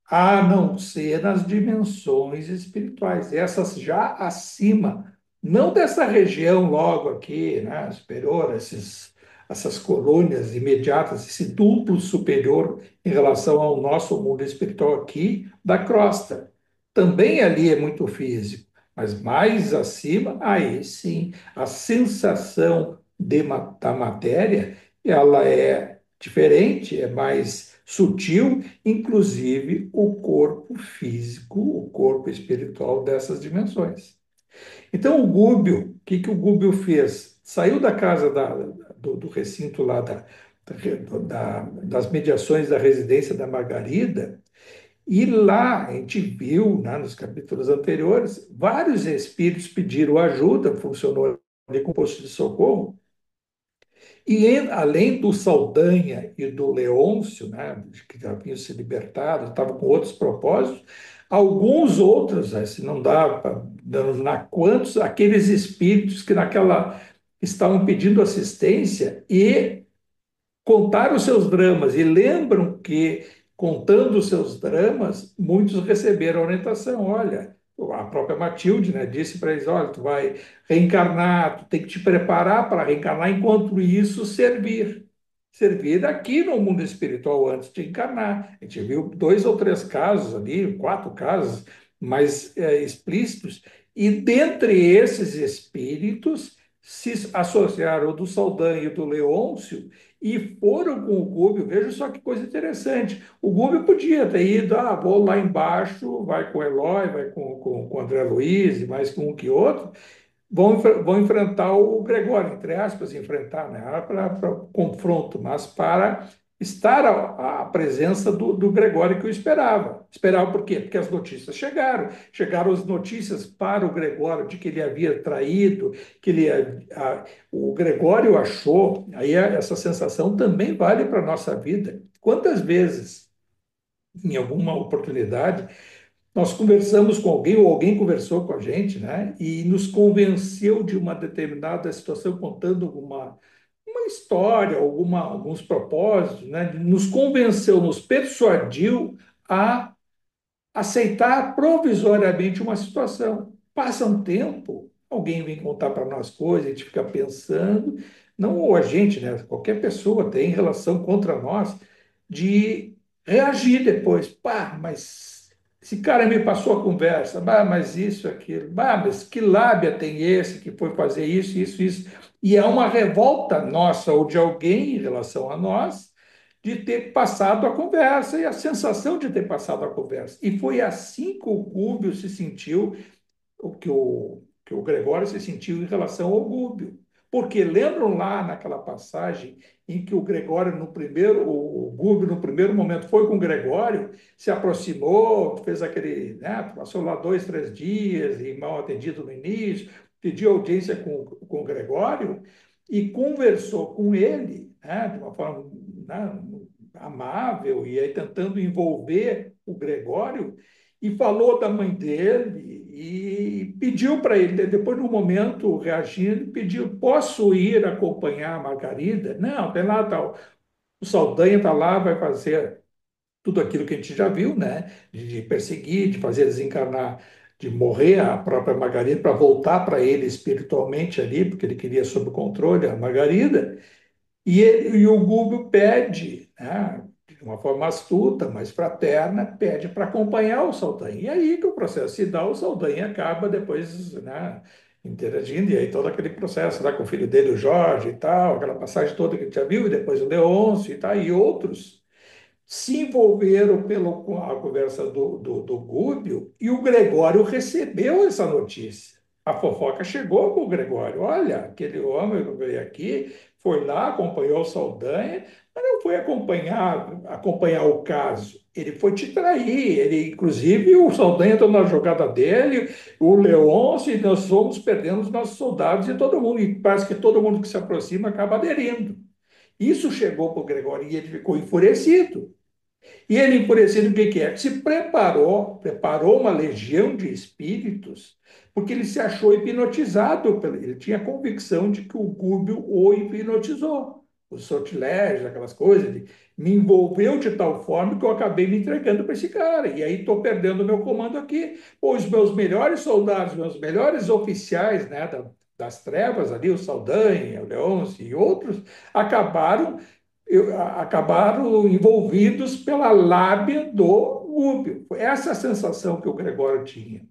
a não ser nas dimensões espirituais, essas já acima, não dessa região logo aqui, né, superior, essas colônias imediatas, esse duplo superior em relação ao nosso mundo espiritual aqui da crosta. Também ali é muito físico, mas mais acima, aí sim, a sensação da matéria, ela é diferente, é mais sutil, inclusive o corpo físico, o corpo espiritual dessas dimensões. Então, o Gúbio, o que o Gúbio fez? Saiu da casa do recinto lá das mediações da residência da Margarida, e lá a gente viu, né, nos capítulos anteriores, vários espíritos pediram ajuda, funcionou ali com posto de socorro, e além do Saldanha e do Leôncio, né, que já haviam se libertado, estavam com outros propósitos, alguns outros, né, se não dá para na quantos, aqueles espíritos que naquela estavam pedindo assistência e contaram os seus dramas e lembram que, contando os seus dramas, muitos receberam orientação. Olha, a própria Matilde, né, disse para eles: olha, tu vai reencarnar, tu tem que te preparar para reencarnar, enquanto isso servir. Servir aqui no mundo espiritual antes de encarnar. A gente viu 2 ou 3 casos ali, 4 casos mais explícitos, e dentre esses espíritos se associaram o do Saldanha e o do Leôncio, e foram com o Gúbio. Veja só que coisa interessante. O Gúbio podia ter ido, vou lá embaixo, vai com o Eloy, vai com o André Luiz, e mais com um que outro, vão enfrentar o Gregório, entre aspas, enfrentar, né? Para confronto, mas para estar à presença do Gregório que eu esperava. Esperava por quê? Porque as notícias chegaram as notícias para o Gregório de que ele havia traído, que o Gregório achou, aí essa sensação também vale para a nossa vida. Quantas vezes, em alguma oportunidade, nós conversamos com alguém, ou alguém conversou com a gente, né? E nos convenceu de uma determinada situação, contando uma história, alguns propósitos, né? Nos convenceu, nos persuadiu a aceitar provisoriamente uma situação. Passa um tempo, alguém vem contar para nós coisas, a gente fica pensando, não ou a gente, né? Qualquer pessoa tem relação contra nós de reagir depois. Pá, mas esse cara me passou a conversa, bah, mas isso, aquilo, bah, mas que lábia tem esse que foi fazer isso, isso, isso. E é uma revolta nossa ou de alguém em relação a nós de ter passado a conversa e a sensação de ter passado a conversa. E foi assim que o Gúbio se sentiu, que o Gregório se sentiu em relação ao Gúbio. Porque lembram lá naquela passagem em que o Gregório, o Gúbio, no primeiro momento, foi com o Gregório, se aproximou, fez aquele, né, passou lá 2, 3 dias, e mal atendido no início, pediu audiência com o Gregório e conversou com ele, né, de uma forma, né, amável, e aí tentando envolver o Gregório, e falou da mãe dele e pediu para ele, depois de um momento reagindo, pediu: posso ir acompanhar a Margarida? Não, tem lá tal. O Saldanha está lá, vai fazer tudo aquilo que a gente já viu, né? De perseguir, de fazer desencarnar, de morrer a própria Margarida para voltar para ele espiritualmente ali, porque ele queria sob controle a Margarida. E o Gúbio pede, né, de uma forma astuta, mas fraterna, pede para acompanhar o Saldanha. E aí que o processo se dá, o Saldanha acaba depois, né, interagindo, e aí todo aquele processo lá com o filho dele, o Jorge e tal, aquela passagem toda que a gente já viu, e depois o Leôncio e tal, e outros se envolveram com a conversa do Gúbio, e o Gregório recebeu essa notícia. A fofoca chegou para o Gregório: olha, aquele homem que veio aqui, foi lá, acompanhou o Saldanha, mas não foi acompanhar o caso. Ele foi te trair. Ele, inclusive, o Saldanha entrou na jogada dele, o Leôncio, e nós fomos perdendo os nossos soldados e todo mundo. E parece que todo mundo que se aproxima acaba aderindo. Isso chegou para o Gregório e ele ficou enfurecido. E ele, enfurecido, o que que é? Se preparou uma legião de espíritos, porque ele se achou hipnotizado. Ele tinha a convicção de que o Gúbio o hipnotizou. Os sortilégios, aquelas coisas, me envolveu de tal forma que eu acabei me entregando para esse cara. E aí estou perdendo o meu comando aqui. Pô, os meus melhores soldados, meus melhores oficiais, né, das trevas ali, o Saldanha, o Leôncio e outros, acabaram acabaram envolvidos pela lábia do Gúbio. Foi essa a sensação que o Gregório tinha.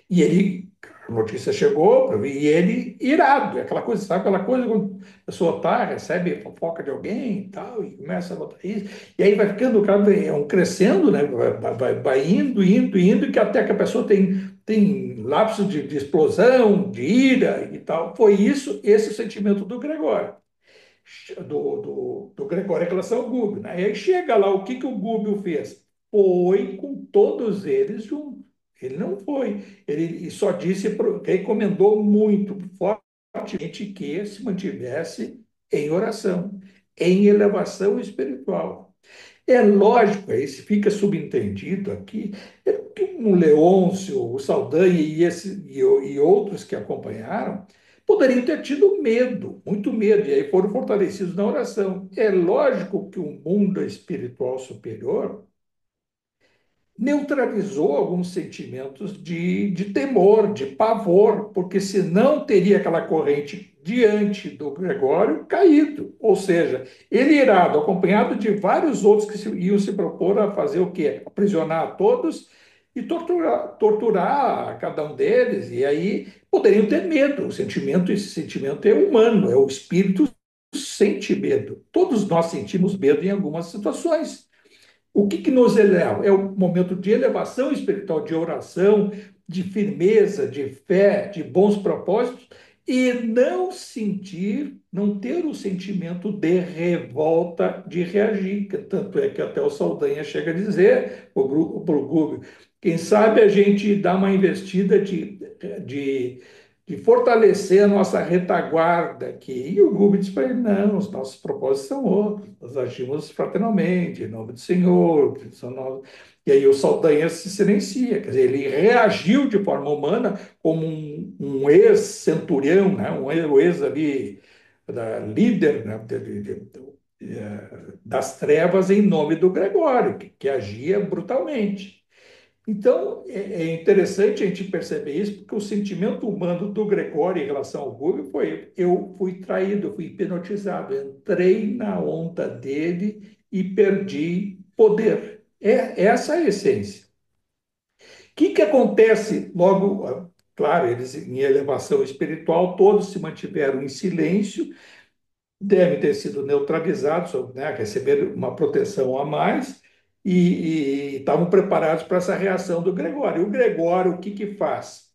E ele, a notícia chegou para mim, e ele irado, aquela coisa, sabe aquela coisa quando a pessoa tá, recebe fofoca de alguém e tal, e começa a botar isso, e aí vai ficando, o cara é um crescendo, né? Vai indo, indo, indo, que até que a pessoa tem lapsos de explosão, de ira e tal. Foi isso, esse é o sentimento do Gregório do Gregório em relação ao Gúbio, né? E aí chega lá, o que que o Gúbio fez? Foi com todos eles junto. Ele não foi. Ele só disse, recomendou muito fortemente que se mantivesse em oração, em elevação espiritual. É lógico, aí fica subentendido aqui, é que o Leôncio, o Saldanha e outros que acompanharam poderiam ter tido medo, muito medo, e aí foram fortalecidos na oração. É lógico que o mundo espiritual superior neutralizou alguns sentimentos de temor, de pavor, porque senão teria aquela corrente diante do Gregório caído. Ou seja, ele irado, acompanhado de vários outros que iam se propor a fazer o quê? Aprisionar a todos e torturar cada um deles. E aí poderiam ter medo. O sentimento, esse sentimento é humano, é o espírito sente medo. Todos nós sentimos medo em algumas situações. O que que nos eleva? É um momento de elevação espiritual, de oração, de firmeza, de fé, de bons propósitos, e não sentir, não ter o sentimento de revolta, de reagir. Tanto é que até o Saldanha chega a dizer para o Gúbio: quem sabe a gente dá uma investida de de fortalecer a nossa retaguarda aqui. E o Gubin disse para ele: não, os nossos propósitos são outros, nós agimos fraternalmente, em nome do Senhor. E aí o Saldanha se silencia, quer dizer, ele reagiu de forma humana como um ex-centurião, né? Um ex ali, líder, né? Das trevas em nome do Gregório, que agia brutalmente. Então, é interessante a gente perceber isso, porque o sentimento humano do Gregório em relação ao Rubio foi: eu fui traído, eu fui hipnotizado, entrei na onda dele e perdi poder. É essa a essência. O que que acontece logo? Claro, eles em elevação espiritual, todos se mantiveram em silêncio, devem ter sido neutralizados, né, receberam uma proteção a mais e estavam preparados para essa reação do Gregório. E o Gregório, o que que faz?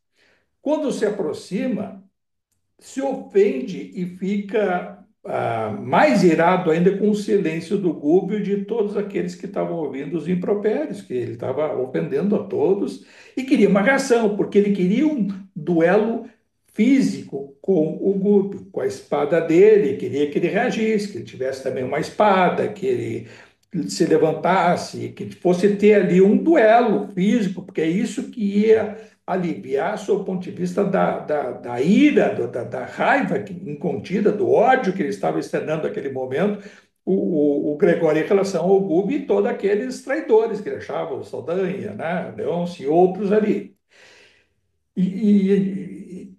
Quando se aproxima, se ofende e fica mais irado ainda com o silêncio do Gúbio e de todos aqueles que estavam ouvindo os impropérios, que ele estava ofendendo a todos, e queria uma reação, porque ele queria um duelo físico com o Gúbio, com a espada dele, queria que ele reagisse, que ele tivesse também uma espada, que ele se levantasse, que fosse ter ali um duelo físico, porque é isso que ia aliviar, sob o ponto de vista da ira, da raiva incontida, do ódio que ele estava externando naquele momento, o Gregório em relação ao Gube e todos aqueles traidores que ele achava, o Saldanha, né, Leôncio e outros ali. Aí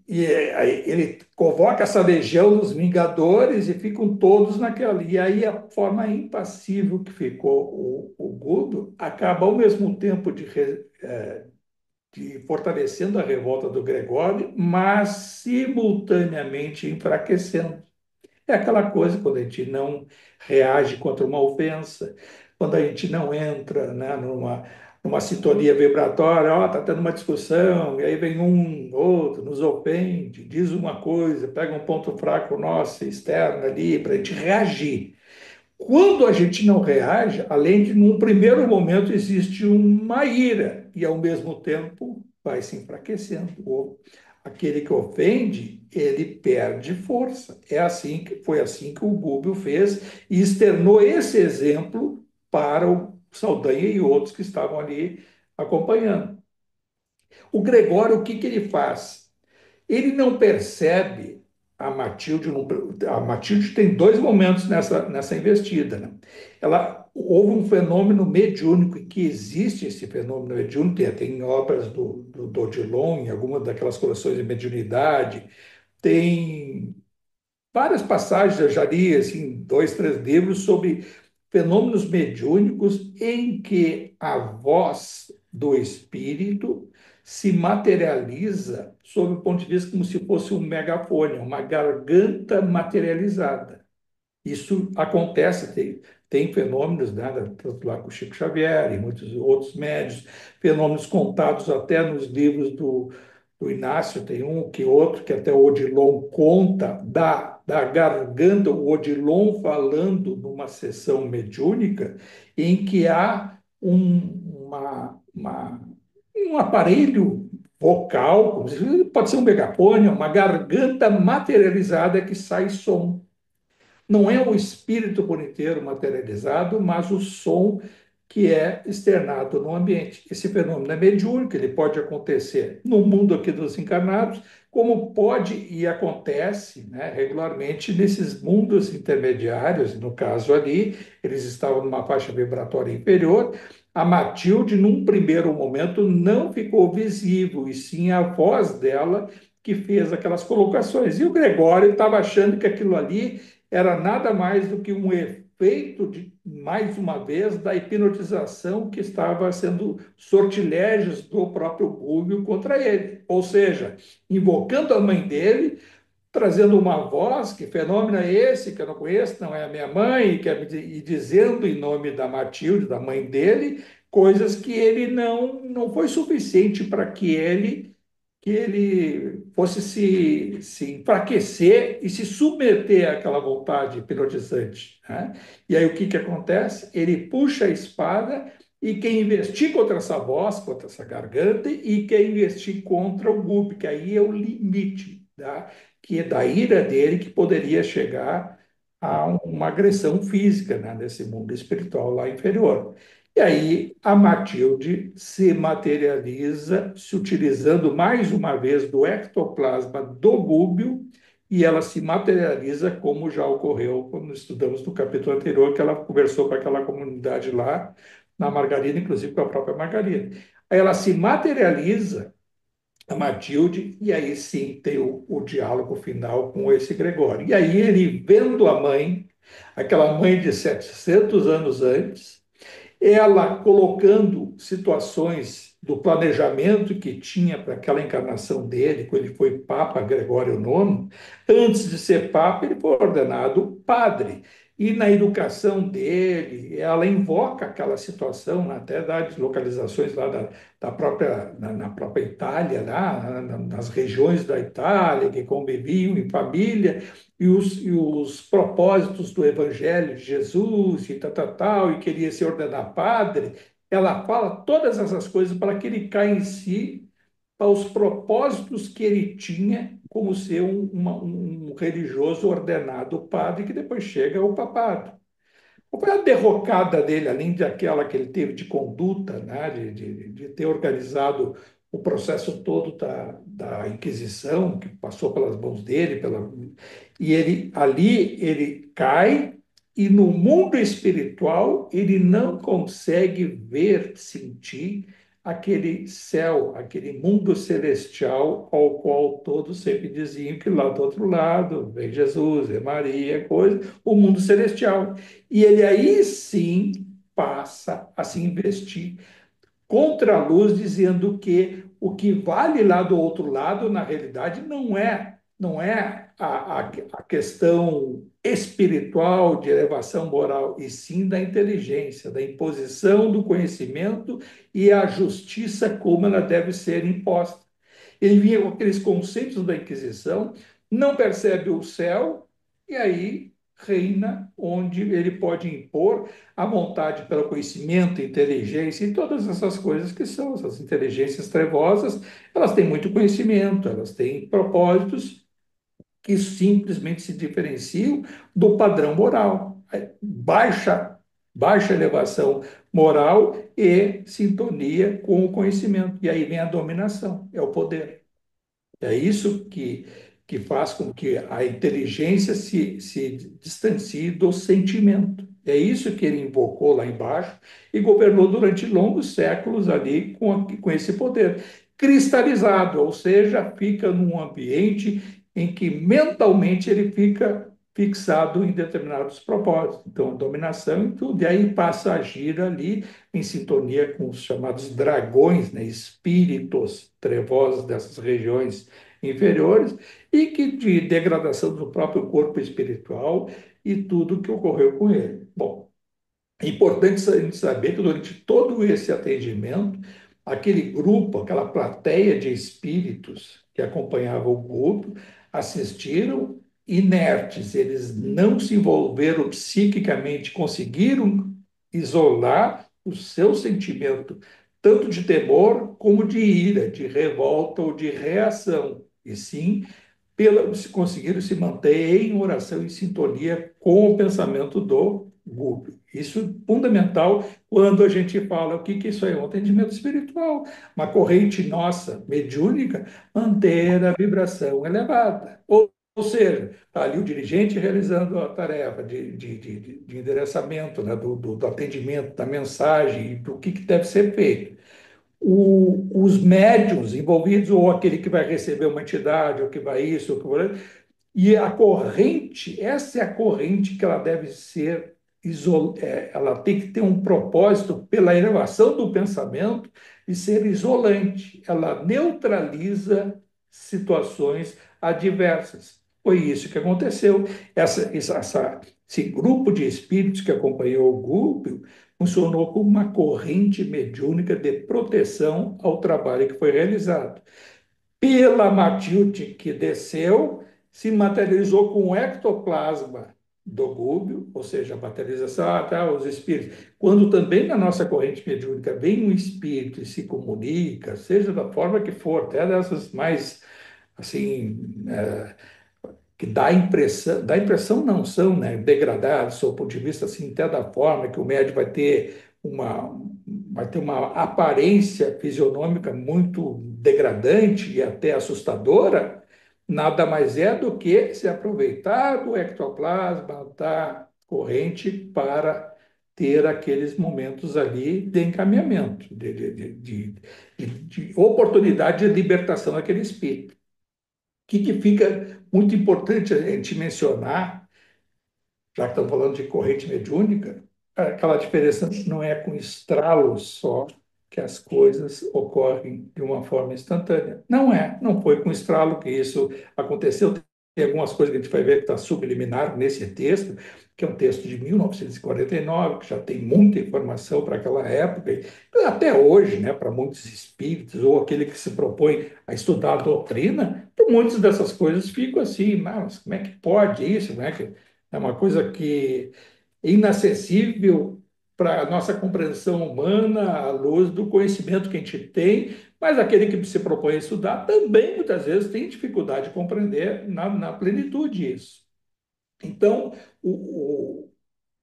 ele convoca essa legião dos Vingadores e ficam todos naquela. E aí a forma impassível que ficou o Gudo acaba ao mesmo tempo de fortalecendo a revolta do Gregório, mas simultaneamente enfraquecendo. É aquela coisa quando a gente não reage contra uma ofensa, quando a gente não entra, né, numa sintonia vibratória, ó, tá tendo uma discussão, e aí vem um, outro, nos ofende, diz uma coisa, pega um ponto fraco nosso, externo ali, para a gente reagir. Quando a gente não reage, além de, num primeiro momento, existe uma ira, e ao mesmo tempo vai se enfraquecendo. Aquele que ofende, ele perde força. Foi assim que o Gúbio fez e externou esse exemplo para o Saldanha e outros que estavam ali acompanhando. O Gregório, o que que ele faz? Ele não percebe a Matilde. A Matilde tem dois momentos nessa investida, né? Houve um fenômeno mediúnico, e que existe esse fenômeno mediúnico, tem obras do Odilon, em algumas daquelas coleções de mediunidade, tem várias passagens, eu já li assim, dois, três livros sobre fenômenos mediúnicos em que a voz do espírito se materializa sob o ponto de vista como se fosse um megafone, uma garganta materializada. Isso acontece, tem fenômenos, né, tanto lá com o Chico Xavier e muitos outros médios, fenômenos contados até nos livros do Inácio, tem um que outro, que até o Odilon conta da garganta, o Odilon falando numa sessão mediúnica, em que há um aparelho vocal, pode ser um megafone, uma garganta materializada que sai som. Não é o espírito por inteiro materializado, mas o som que é externado no ambiente. Esse fenômeno é mediúnico, ele pode acontecer no mundo aqui dos encarnados, como pode e acontece, né, regularmente nesses mundos intermediários. No caso ali, eles estavam numa faixa vibratória inferior. A Matilde, num primeiro momento, não ficou visível, e sim a voz dela que fez aquelas colocações. E o Gregório estava achando que aquilo ali era nada mais do que um efeito, mais uma vez, da hipnotização que estava sendo sortilégios do próprio Gúbio contra ele. Ou seja, invocando a mãe dele, trazendo uma voz, que fenômeno é esse, que eu não conheço, não é a minha mãe, e dizendo em nome da Matilde, da mãe dele, coisas que ele não foi suficiente para que ele fosse se enfraquecer e se submeter àquela vontade hipnotizante, né? E aí o que acontece? Ele puxa a espada e quer investir contra essa voz, contra essa garganta, e quer investir contra o Gupe, que aí é o limite, tá? Que é da ira dele, que poderia chegar a uma agressão física, né, nesse mundo espiritual lá inferior. E aí a Matilde se materializa se utilizando mais uma vez do ectoplasma do Gúbio, e ela se materializa como já ocorreu quando estudamos no capítulo anterior, que ela conversou com aquela comunidade lá na Margarida, inclusive com a própria Margarida. Aí ela se materializa, a Matilde, e aí sim tem o diálogo final com esse Gregório. E aí ele, vendo a mãe, aquela mãe de 700 anos antes, ela colocando situações do planejamento que tinha para aquela encarnação dele, quando ele foi Papa Gregório IX. Antes de ser Papa, ele foi ordenado padre. E na educação dele, ela invoca aquela situação, né, até dá localizações lá na própria Itália, lá, nas regiões da Itália, que conviviam em família, e os propósitos do Evangelho de Jesus, e tal, e queria se ordenar padre. Ela fala todas essas coisas para que ele caia em si, para os propósitos que ele tinha como ser um religioso ordenado padre, que depois chega ao papado. qual foi a derrocada dele, além daquela que ele teve de conduta, né, de ter organizado o processo todo da Inquisição, que passou pelas mãos dele, e ele ali ele cai e no mundo espiritual ele não consegue ver, sentir aquele céu, aquele mundo celestial ao qual todos sempre diziam que lá do outro lado vem Jesus, vem Maria, coisa, o mundo celestial. E ele aí sim passa a se investir contra a luz, dizendo que o que vale lá do outro lado, na realidade, não é a questão espiritual de elevação moral, e sim da inteligência, da imposição do conhecimento e a justiça como ela deve ser imposta. Ele vinha com aqueles conceitos da Inquisição, não percebe o céu, e aí reina onde ele pode impor a vontade pelo conhecimento, inteligência e todas essas coisas que são essas inteligências trevosas. Elas têm muito conhecimento, elas têm propósitos que simplesmente se diferenciam do padrão moral. Baixa elevação moral e sintonia com o conhecimento. E aí vem a dominação, é o poder. É isso que faz com que a inteligência se distancie do sentimento. É isso que ele invocou lá embaixo e governou durante longos séculos ali com esse poder. Cristalizado, ou seja, fica num ambiente em que mentalmente ele fica fixado em determinados propósitos. Então, dominação e tudo. E aí passa a agir ali em sintonia com os chamados dragões, né, espíritos trevosos dessas regiões inferiores, e que de degradação do próprio corpo espiritual e tudo que ocorreu com ele. Bom, é importante a gente saber que durante todo esse atendimento, aquele grupo, aquela plateia de espíritos que acompanhava o culto, assistiram inertes, eles não se envolveram psiquicamente, conseguiram isolar o seu sentimento, tanto de temor como de ira, de revolta ou de reação, e sim conseguiram se manter em oração, em sintonia com o pensamento do Google. Isso é fundamental quando a gente fala o que isso é um atendimento espiritual, uma corrente nossa, mediúnica, manter a vibração elevada. Ou seja, está ali o dirigente realizando a tarefa de endereçamento, né, do atendimento, da mensagem, do que deve ser feito. Os médios envolvidos, ou aquele que vai receber uma entidade, ou que vai isso, ou que vai... E a corrente, essa é a corrente que ela deve ser ela tem que ter um propósito pela elevação do pensamento e ser isolante. Ela neutraliza situações adversas. Foi isso que aconteceu. Esse grupo de espíritos que acompanhou o grupo funcionou como uma corrente mediúnica de proteção ao trabalho que foi realizado. Pela Matilde que desceu, se materializou com o ectoplasma do Gúbio, ou seja, a materialização, os espíritos. Quando também na nossa corrente mediúnica vem um espírito e se comunica, seja da forma que for, até dessas mais, assim, que dá impressão não são, né, degradados, sob o ponto de vista assim, até da forma que o médium vai ter uma aparência fisionômica muito degradante e até assustadora, nada mais é do que se aproveitar do ectoplasma, da corrente, para ter aqueles momentos ali de encaminhamento, de oportunidade de libertação daquele espírito. Que fica muito importante a gente mencionar, já que estamos falando de corrente mediúnica, aquela diferença não é com estralos só que as coisas ocorrem de uma forma instantânea. Não foi com estralo que isso aconteceu. Tem algumas coisas que a gente vai ver que está subliminar nesse texto, que é um texto de 1949, que já tem muita informação para aquela época, e até hoje, né, para muitos espíritos, ou aquele que se propõe a estudar a doutrina, muitas dessas coisas ficam assim, mas como é que pode isso? Como é que é uma coisa que é inacessível para a nossa compreensão humana à luz do conhecimento que a gente tem, mas aquele que se propõe a estudar também, muitas vezes, tem dificuldade de compreender na plenitude isso. Então,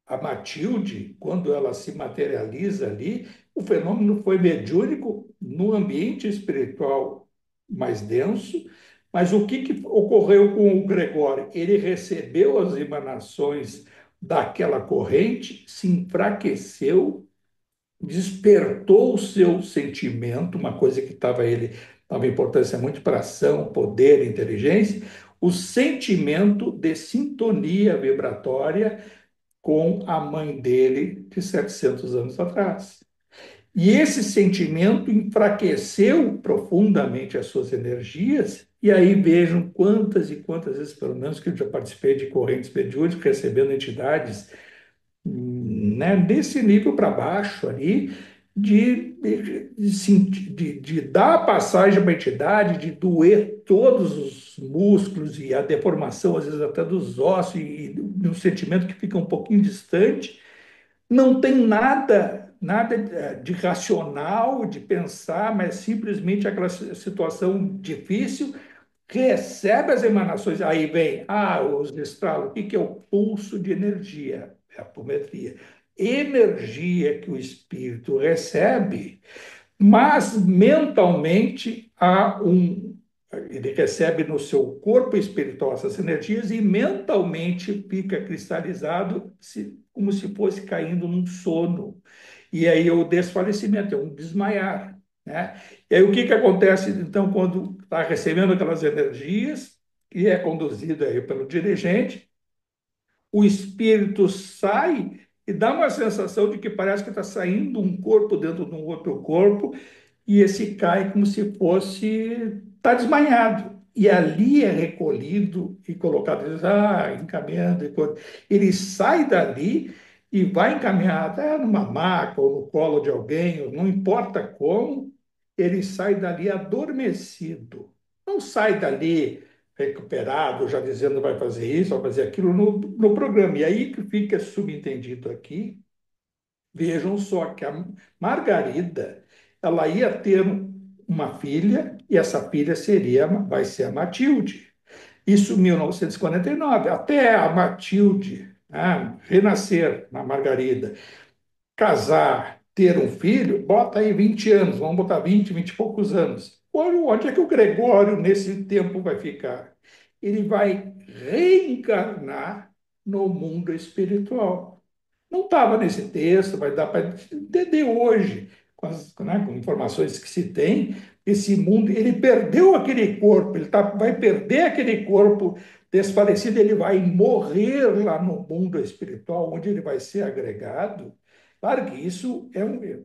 a Matilde, quando ela se materializa ali, o fenômeno foi mediúnico no ambiente espiritual mais denso, mas o que ocorreu com o Gregório? Ele recebeu as emanações daquela corrente, se enfraqueceu, despertou o seu sentimento, uma coisa que estava ele dava importância muito para ação, poder, inteligência, o sentimento de sintonia vibratória com a mãe dele de 700 anos atrás. E esse sentimento enfraqueceu profundamente as suas energias, e aí vejam quantas e quantas vezes, pelo menos, que eu já participei de correntes mediúnicas, recebendo entidades, né, desse nível para baixo ali, de dar a passagem para a entidade, de doer todos os músculos e a deformação, às vezes até dos ossos, e um sentimento que fica um pouquinho distante. Não tem nada de racional, de pensar, mas simplesmente aquela situação difícil, recebe as emanações, aí vem, os estralos, o que é o pulso de energia? É a apometria. Energia que o espírito recebe, mas mentalmente ele recebe no seu corpo espiritual essas energias e mentalmente fica cristalizado como se fosse caindo num sono. E aí o desfalecimento, é um desmaiar, né? E aí o que acontece então quando está recebendo aquelas energias e é conduzido aí pelo dirigente, o espírito sai e dá uma sensação de que parece que está saindo um corpo dentro de um outro corpo, e esse cai como se fosse tá desmanhado. E ali é recolhido e colocado, encaminhando. Ele sai dali e vai encaminhar até numa maca ou no colo de alguém, ou não importa como, ele sai dali adormecido. Não sai dali recuperado, já dizendo vai fazer isso, vai fazer aquilo no programa. E aí que fica subentendido aqui. Vejam só que a Margarida, ela ia ter uma filha e essa filha vai ser a Matilde. Isso em 1949, até a Matilde, né, renascer na Margarida, casar, ter um filho, bota aí 20 anos, vamos botar 20 e poucos anos. Olha onde é que o Gregório nesse tempo vai ficar? Ele vai reencarnar no mundo espiritual. Não estava nesse texto, mas dá para entender hoje, com informações que se tem, esse mundo, ele perdeu aquele corpo, vai perder aquele corpo desfalecido, ele vai morrer lá no mundo espiritual, onde ele vai ser agregado. Claro que isso é um.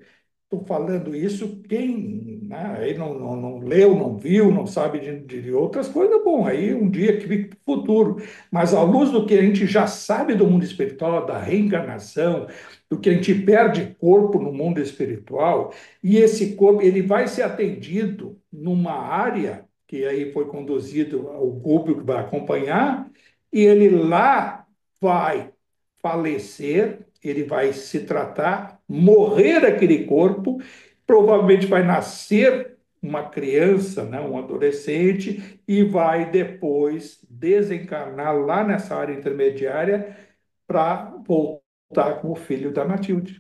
Estou falando isso, quem, né, aí não leu, não viu, não sabe de outras coisas, bom, aí um dia que fica para o futuro. Mas à luz do que a gente já sabe do mundo espiritual, da reencarnação, do que a gente perde corpo no mundo espiritual, e esse corpo ele vai ser atendido numa área que aí foi conduzido ao público que vai acompanhar, e ele lá vai falecer, ele vai se tratar, morrer aquele corpo, provavelmente vai nascer uma criança, né, um adolescente, e vai depois desencarnar lá nessa área intermediária para voltar como filho da Matilde.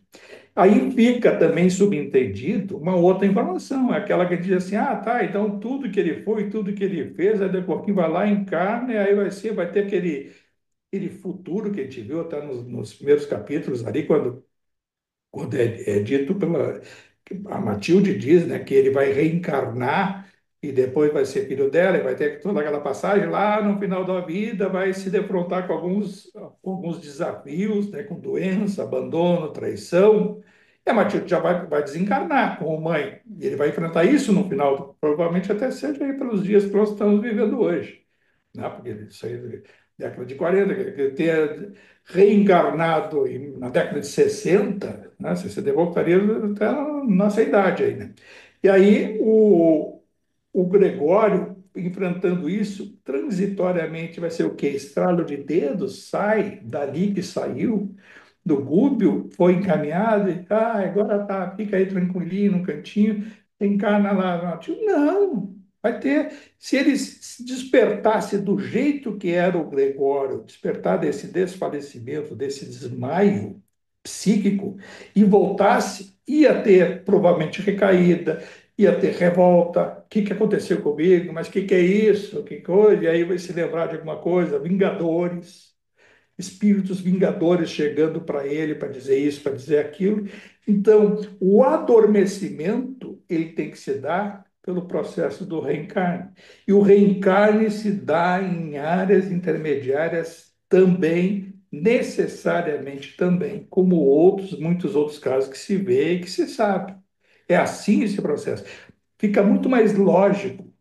Aí fica também subentendido uma outra informação, é aquela que diz assim, tá, então tudo que ele foi, tudo que ele fez, aí daqui a pouquinho vai lá, encarna, e aí vai ter aquele futuro que a gente viu até nos primeiros capítulos ali, quando é dito pela. A Matilde diz, né, que ele vai reencarnar e depois vai ser filho dela, e vai ter toda aquela passagem lá no final da vida, vai se defrontar com alguns desafios, né, com doença, abandono, traição. E a Matilde já vai desencarnar como mãe. E ele vai enfrentar isso no final, provavelmente até seja aí pelos dias que nós estamos vivendo hoje, né? Porque isso aí é década de 40, que ter reencarnado na década de 60, né? Você voltaria até a nossa idade aí, né? E aí o Gregório, enfrentando isso, transitoriamente vai ser o quê? Estralo de dedos, sai dali que saiu, do Gúbio, foi encaminhado, e agora tá, fica aí tranquilinho no cantinho, encarna lá. Não, Vai ter, se ele se despertasse do jeito que era o Gregório, despertar desse desfalecimento, desse desmaio psíquico, e voltasse, ia ter provavelmente recaída, ia ter revolta. O que que aconteceu comigo? Mas o que que é isso? Que coisa? E aí vai se lembrar de alguma coisa, Vingadores, espíritos vingadores chegando para ele para dizer isso, para dizer aquilo. Então, o adormecimento ele tem que se dar pelo processo do reencarne. E o reencarne se dá em áreas intermediárias também, necessariamente também, como outros, muitos outros casos que se vê e que se sabe. É assim esse processo. Fica muito mais lógico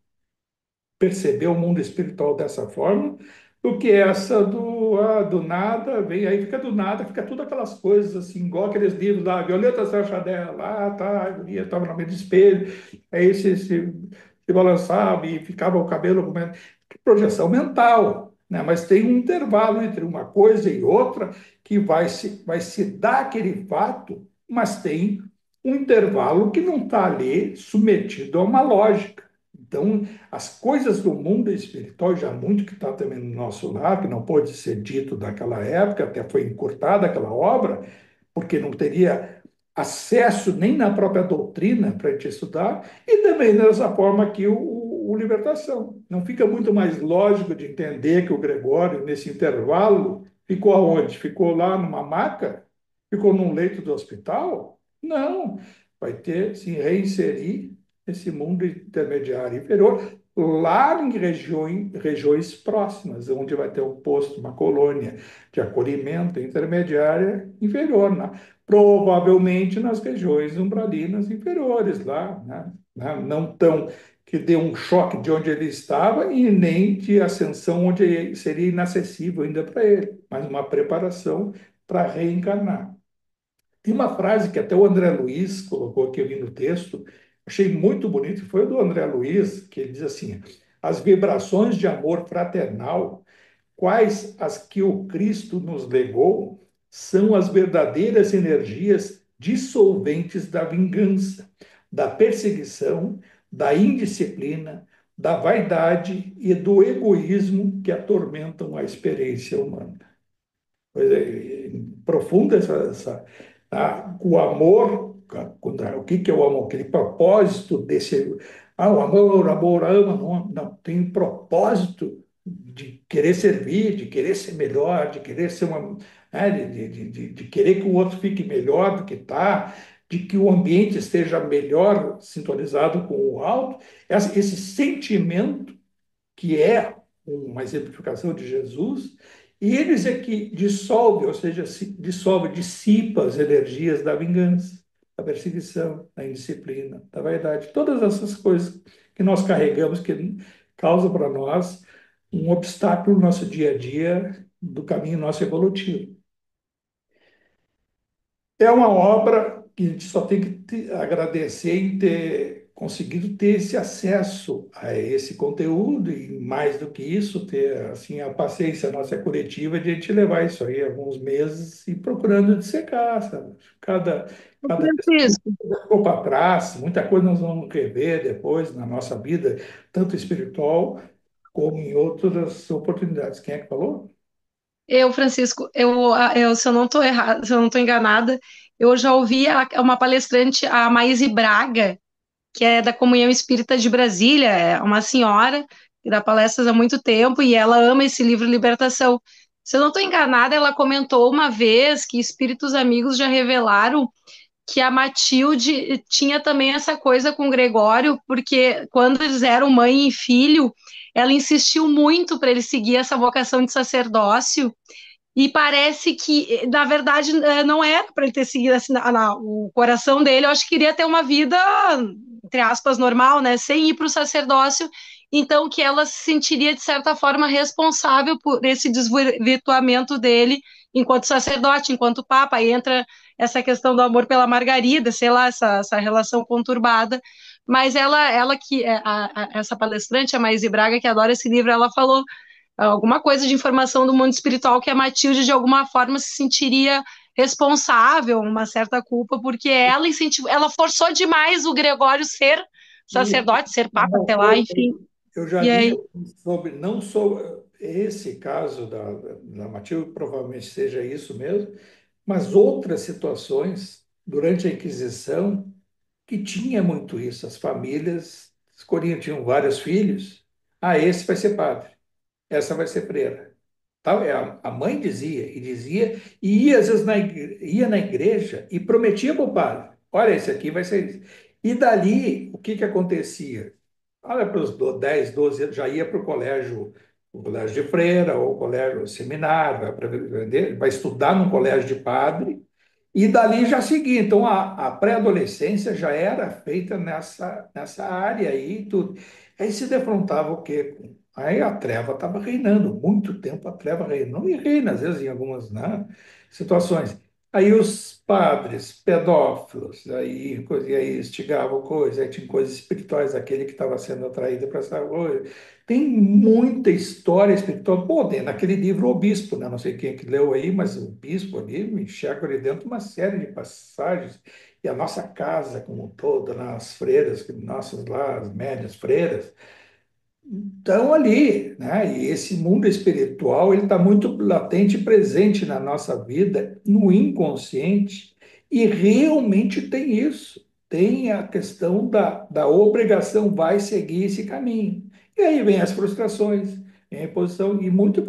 perceber o mundo espiritual dessa forma do que essa do nada, vem aí, fica do nada, fica tudo aquelas coisas assim, igual aqueles livros lá, Violeta Sarchadella, lá, tá, eu estava na frente do espelho, aí se balançava e ficava o cabelo com projeção mental, né? Mas tem um intervalo entre uma coisa e outra que vai se dar aquele fato, mas tem um intervalo que não está ali submetido a uma lógica. Então, as coisas do mundo espiritual, já muito que está também no nosso lar, que não pode ser dito daquela época, até foi encurtada aquela obra, porque não teria acesso nem na própria doutrina para a gente estudar, e também dessa forma aqui o Libertação. Não fica muito mais lógico de entender que o Gregório, nesse intervalo, ficou aonde? Ficou lá numa maca? Ficou num leito do hospital? Não, vai ter se reinserir esse mundo intermediário inferior, lá em regiões próximas, onde vai ter um posto, uma colônia de acolhimento intermediária inferior, né? Provavelmente nas regiões umbralinas inferiores, lá, né? Não tão que dê um choque de onde ele estava e nem de ascensão onde seria inacessível ainda para ele, mas uma preparação para reencarnar. Tem uma frase que até o André Luiz colocou aqui ali no texto, achei muito bonito, foi do André Luiz, que ele diz assim: as vibrações de amor fraternal, quais as que o Cristo nos legou, são as verdadeiras energias dissolventes da vingança, da perseguição, da indisciplina, da vaidade e do egoísmo que atormentam a experiência humana. Pois é, profunda o amor, o que que é o amor? Aquele propósito desse, o amor ama, não, não, tem um propósito de querer servir, de querer ser melhor, de querer ser uma, né, de querer que o outro fique melhor do que está, de que o ambiente esteja melhor sintonizado com o alto, esse sentimento que é uma exemplificação de Jesus, e eles é que dissolve, ou seja, dissolve, dissipa as energias da vingança, da perseguição, da indisciplina, da vaidade, todas essas coisas que nós carregamos, que causam para nós um obstáculo no nosso dia a dia, do caminho nosso evolutivo. É uma obra que a gente só tem que agradecer em ter conseguido ter esse acesso a esse conteúdo e, mais do que isso, ter assim, a paciência nossa coletiva de a gente levar isso aí alguns meses e procurando dissecar, sabe? Cada vez
Francisco,
ficou para trás, muita coisa nós vamos rever depois na nossa vida, tanto espiritual como em outras oportunidades. Quem é que falou?
se eu não estou errada, se eu não estou enganada, eu já ouvi uma palestrante, a Maíse Braga, que é da Comunhão Espírita de Brasília, é uma senhora que dá palestras há muito tempo e ela ama esse livro Libertação. Se eu não estou enganada, ela comentou uma vez que espíritos amigos já revelaram que a Matilde tinha também essa coisa com o Gregório, porque quando eles eram mãe e filho, ela insistiu muito para ele seguir essa vocação de sacerdócio, e parece que, na verdade, não era para ele ter seguido assim, o coração dele. Eu acho que queria ter uma vida, entre aspas, normal, né? Sem ir para o sacerdócio. Então, que ela se sentiria, de certa forma, responsável por esse desvirtuamento dele enquanto sacerdote, enquanto papa. Aí entra essa questão do amor pela Margarida, sei lá, essa relação conturbada. Mas ela que, essa palestrante, a Maíse Braga, que adora esse livro, ela falou alguma coisa de informação do mundo espiritual que a Matilde de alguma forma se sentiria responsável, uma certa culpa, porque ela incentivou, ela forçou demais o Gregório ser
E
sacerdote, ser papa
não
até lá,
foi,
enfim.
eu já
E
li
aí,
sobre, não sobre esse caso da Matilde, provavelmente seja isso mesmo, mas outras situações durante a Inquisição que tinha muito isso. As famílias escolhiam, tinham vários filhos. Ah, esse vai ser padre, essa vai ser freira. Tal, a mãe dizia, e ia às vezes ia na igreja e prometia para o padre: olha, esse aqui vai ser isso. E dali, o que que acontecia? Olha, para os 10, 12 anos, já ia para o colégio de freira, ou o colégio seminário, vai estudar num colégio de padre, e dali já seguia. Então, a pré-adolescência já era feita nessa área aí, tudo. Aí se defrontava o quê? Aí a treva estava reinando, muito tempo a treva reinou, e reina, às vezes, em algumas, né, situações. Aí os padres pedófilos, e aí instigavam coisas, aí tinha coisas espirituais, aquele que estava sendo atraído para essa coisa. Tem muita história espiritual. Pô, naquele livro O Bispo, né? Não sei quem que leu aí, mas o Bispo ali me enxerga ali dentro uma série de passagens. E a nossa casa como um todo, né? As freiras, nossas lá, as médias freiras, estão ali, né? E esse mundo espiritual ele está muito latente e presente na nossa vida, no inconsciente, e realmente tem isso. Tem a questão da obrigação, vai seguir esse caminho. E aí vem as frustrações, vem a imposição, e muito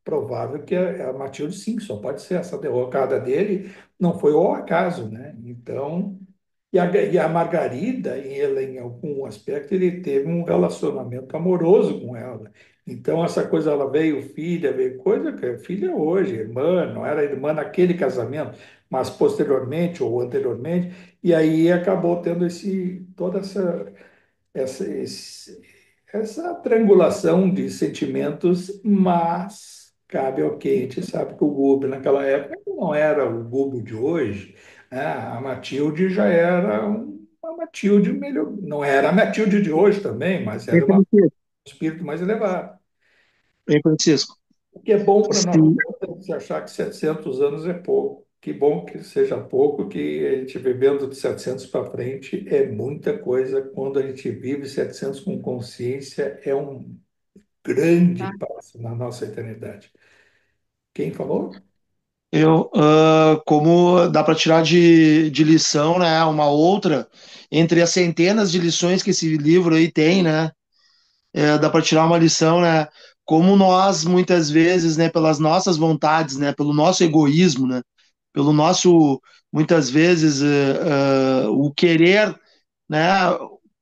provável que a Matilde, sim, só pode ser essa derrocada dele, não foi ao acaso, né? Então. E a Margarida, em algum aspecto, ele teve um relacionamento amoroso com ela. Então, essa coisa, ela veio filha, veio coisa, que é filha hoje, irmã, não era irmã naquele casamento, mas posteriormente ou anteriormente, e aí acabou tendo toda essa triangulação de sentimentos, mas cabe ao que a gente sabe que o Gúbio naquela época não era o Gúbio de hoje, né? A Matilde já era uma Matilde melhor, não era a Matilde de hoje também, mas
Bem,
era um
Francisco,
espírito mais elevado.
bem, Francisco.
O que é bom para nós
Se,
se achar que 700 anos é pouco. Que bom que seja pouco, que a gente vivendo de 700 para frente é muita coisa. Quando a gente vive 700 com consciência, é um grande passo na nossa eternidade. Quem falou?
como dá para tirar de lição, né, uma outra, entre as centenas de lições que esse livro aí tem, né, dá para tirar uma lição, né, como nós, muitas vezes, né, pelas nossas vontades, né, pelo nosso egoísmo, né, pelo nosso, muitas vezes, o querer, né,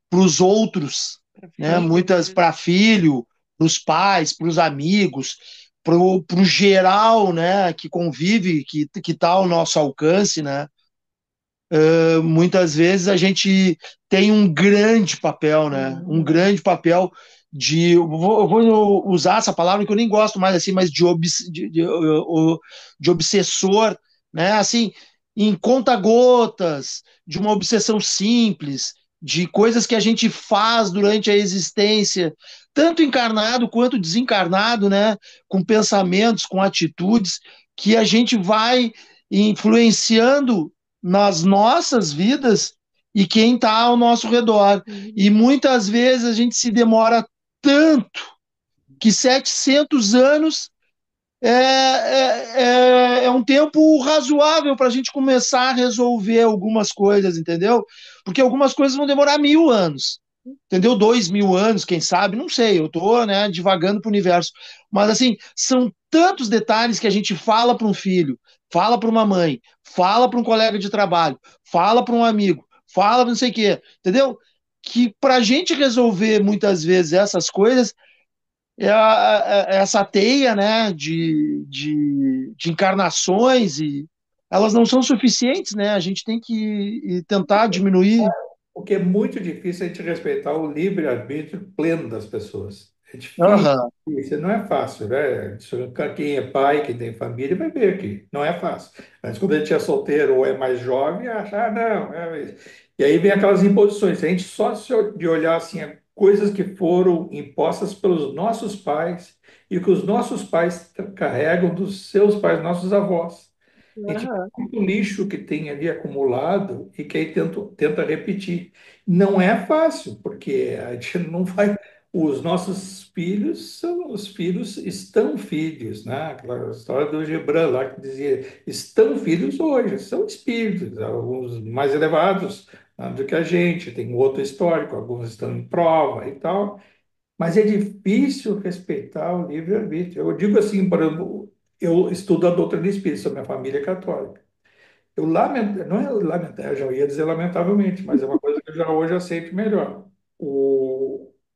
para os outros, né, muitas para filho, para os pais, para os amigos, para o geral, né, que convive, que está ao nosso alcance, né, muitas vezes a gente tem um grande papel, né, um grande papel eu vou usar essa palavra que eu nem gosto mais assim, mas de obsessor, né, assim, em conta-gotas, de uma obsessão simples, de coisas que a gente faz durante a existência, tanto encarnado quanto desencarnado, né, com pensamentos, com atitudes, que a gente vai influenciando nas nossas vidas e quem está ao nosso redor. E muitas vezes a gente se demora tanto que 700 anos é um tempo razoável para a gente começar a resolver algumas coisas, entendeu? Porque algumas coisas vão demorar 1000 anos, entendeu? 2000 anos, quem sabe, não sei, eu estou, né, divagando para o universo. Mas, assim, são tantos detalhes que a gente fala para um filho, fala para uma mãe, fala para um colega de trabalho, fala para um amigo, fala para não sei o quê, entendeu? Que para a gente resolver muitas vezes essas coisas, essa teia, né, de encarnações, e elas não são suficientes, né? A gente tem que tentar diminuir.
Porque é muito difícil a gente respeitar o livre-arbítrio pleno das pessoas. É difícil,
Aham.
isso não é fácil, né? Quem é pai, quem tem família, vai ver que não é fácil. Mas quando a gente é solteiro ou é mais jovem, acha, não. E aí vem aquelas imposições. A gente só de olhar assim, coisas que foram impostas pelos nossos pais e que os nossos pais carregam dos seus pais, nossos avós. E tipo,
Aham.
muito lixo que tem ali acumulado e que aí tenta repetir. Não é fácil, porque a gente não vai. Os nossos filhos são os filhos, estão filhos, né? Aquela história do Gibran lá que dizia: estão filhos hoje, são espíritos, alguns mais elevados, do que a gente, tem um outro histórico, alguns estão em prova e tal. Mas é difícil respeitar o livre-arbítrio. Eu digo assim, por exemplo, eu estudo a doutrina espírita, minha família é católica. Eu lamento, não é lamentar, eu já ia dizer lamentavelmente, mas é uma coisa que eu já hoje aceito melhor.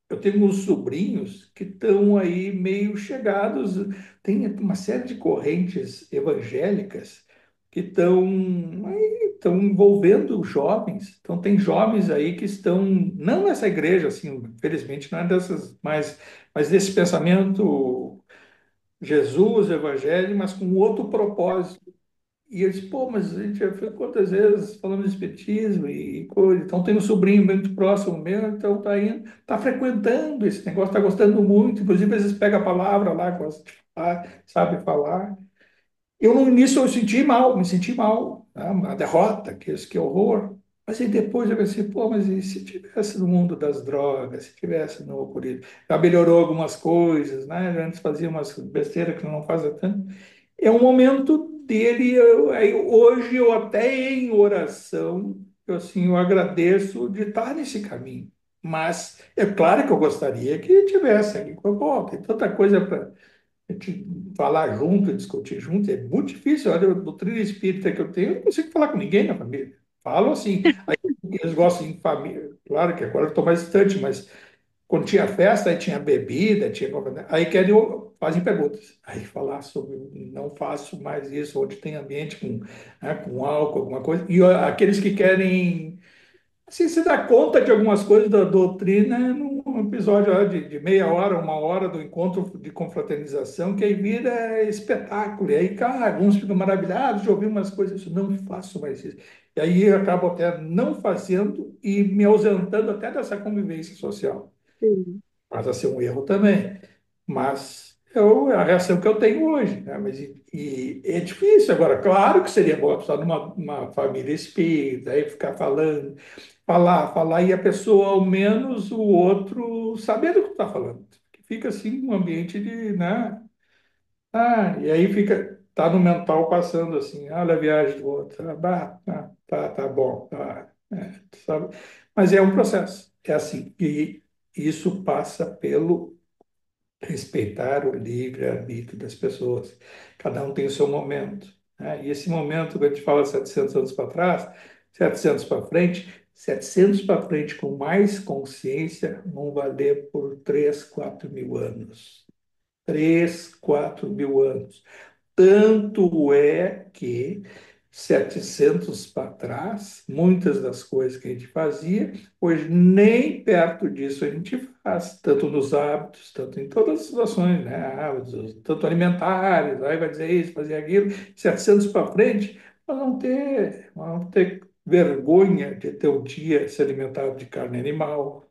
Eu tenho uns sobrinhos que estão aí meio chegados, tem uma série de correntes evangélicas que estão envolvendo jovens. Então tem jovens aí que estão, não nessa igreja, assim, infelizmente não é dessas, mas desse pensamento Jesus, evangelho, mas com outro propósito. E eu disse, pô, mas a gente já foi quantas vezes falando de espiritismo e coisa. Então tem um sobrinho muito próximo meu, então tá indo, tá frequentando esse negócio, tá gostando muito. Inclusive, às vezes pega a palavra lá, gosta de falar, sabe falar. Eu no início eu senti mal, me senti mal, né? Uma derrota, que horror. Mas aí depois eu pensei, pô, mas e se tivesse no mundo das drogas, se tivesse no ocultismo? Já melhorou algumas coisas, né? Antes fazia umas besteiras que não faz há tanto. É um momento dele, aí hoje eu até em oração, eu agradeço de estar nesse caminho. Mas é claro que eu gostaria que tivesse aqui. Pô, tem tanta coisa para a gente falar junto, discutir junto, é muito difícil. Olha, a doutrina espírita que eu tenho, eu não consigo falar com ninguém na família. Falo assim, aí eles gostam em família, claro que agora eu estou mais distante, mas quando tinha festa, aí tinha bebida, aí querem, fazem perguntas. Aí falar sobre, não faço mais isso, onde tem ambiente com, né, com álcool, alguma coisa. E ó, aqueles que querem assim, se dá conta de algumas coisas da doutrina num episódio ó, de meia hora, uma hora do encontro de confraternização, que aí vira espetáculo. E aí, cara, alguns ficam maravilhados de ouvir umas coisas. Eu não faço mais isso. E aí eu acabo até não fazendo e me ausentando até dessa convivência social.
Sim.
Passa a ser um erro também. Mas é a reação que eu tenho hoje, né? Mas e é difícil. Agora, claro que seria bom estar numa uma família espírita, aí ficar falando, falar, e a pessoa, ao menos o outro, sabendo o que está falando. Fica assim um ambiente de, né? Ah, e aí fica, tá no mental passando assim, olha a viagem do outro, tá bom, tá, sabe? Mas é um processo, é assim, e isso passa pelo respeitar o livre-arbítrio das pessoas. Cada um tem o seu momento, né? E esse momento, quando a gente fala 700 anos para trás, 700 para frente, 700 para frente com mais consciência vão valer por 3, 4 mil anos. 3, 4 mil anos. Tanto é que 700 para trás, muitas das coisas que a gente fazia, hoje nem perto disso a gente faz, tanto nos hábitos, tanto em todas as situações, né? Hábitos, tanto alimentares, aí vai dizer isso, fazer aquilo. 700 para frente, nós vamos ter vergonha de ter o dia se alimentado de carne animal,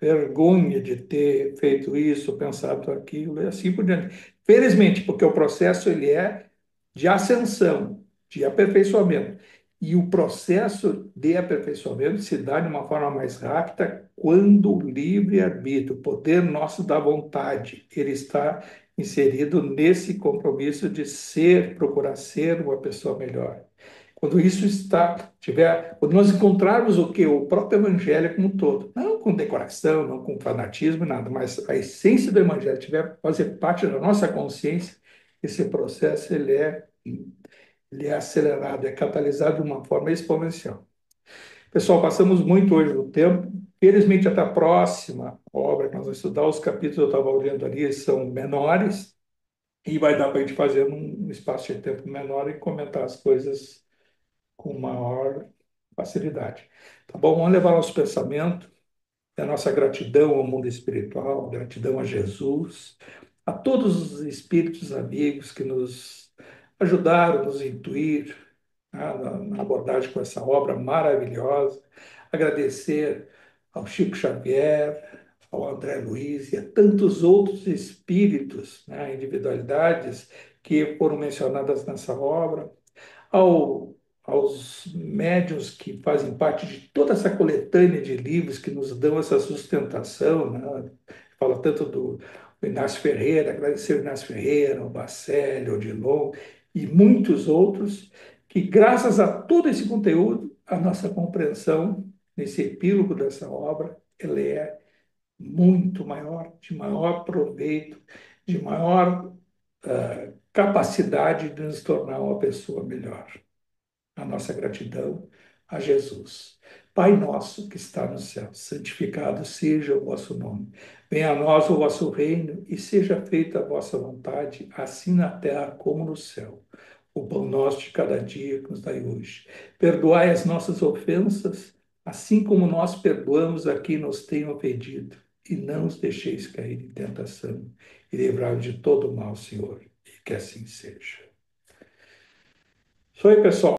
vergonha de ter feito isso, pensado aquilo, e assim por diante. Felizmente, porque o processo ele é de ascensão, de aperfeiçoamento. E o processo de aperfeiçoamento se dá de uma forma mais rápida quando o livre-arbítrio, o poder nosso da vontade, ele está inserido nesse compromisso de ser, procurar ser uma pessoa melhor. Quando isso quando nós encontrarmos o que? O próprio evangelho como um todo, não com decoração, não com fanatismo, nada, mas a essência do evangelho tiver fazer parte da nossa consciência, esse processo ele é acelerado, é catalisado de uma forma exponencial. Pessoal, passamos muito hoje do tempo. Felizmente, até a próxima obra que nós vamos estudar, os capítulos eu estava olhando ali, são menores, e vai dar para a gente fazer num espaço de tempo menor e comentar as coisas com maior facilidade. Tá bom? Vamos levar nosso pensamento, a nossa gratidão ao mundo espiritual, gratidão a Jesus, a todos os espíritos amigos que nos ajudaram, nos intuir, né, na abordagem com essa obra maravilhosa. Agradecer ao Chico Xavier, ao André Luiz e a tantos outros espíritos, né, individualidades que foram mencionadas nessa obra. aos médiuns que fazem parte de toda essa coletânea de livros que nos dão essa sustentação, né? Fala tanto do Inácio Ferreira, agradecer o Inácio Ferreira, o Bacelli, o Odilon e muitos outros, que graças a todo esse conteúdo, a nossa compreensão nesse epílogo dessa obra, ela é muito maior, de maior proveito, de maior capacidade de nos tornar uma pessoa melhor. A nossa gratidão a Jesus. Pai nosso que está no céu, santificado seja o vosso nome. Venha a nós o vosso reino e seja feita a vossa vontade, assim na terra como no céu. O pão nosso de cada dia que nos dai hoje. Perdoai as nossas ofensas, assim como nós perdoamos a quem nos tem ofendido. E não os deixeis cair em tentação, e livrai-nos de todo o mal, Senhor. E que assim seja. Isso aí, pessoal.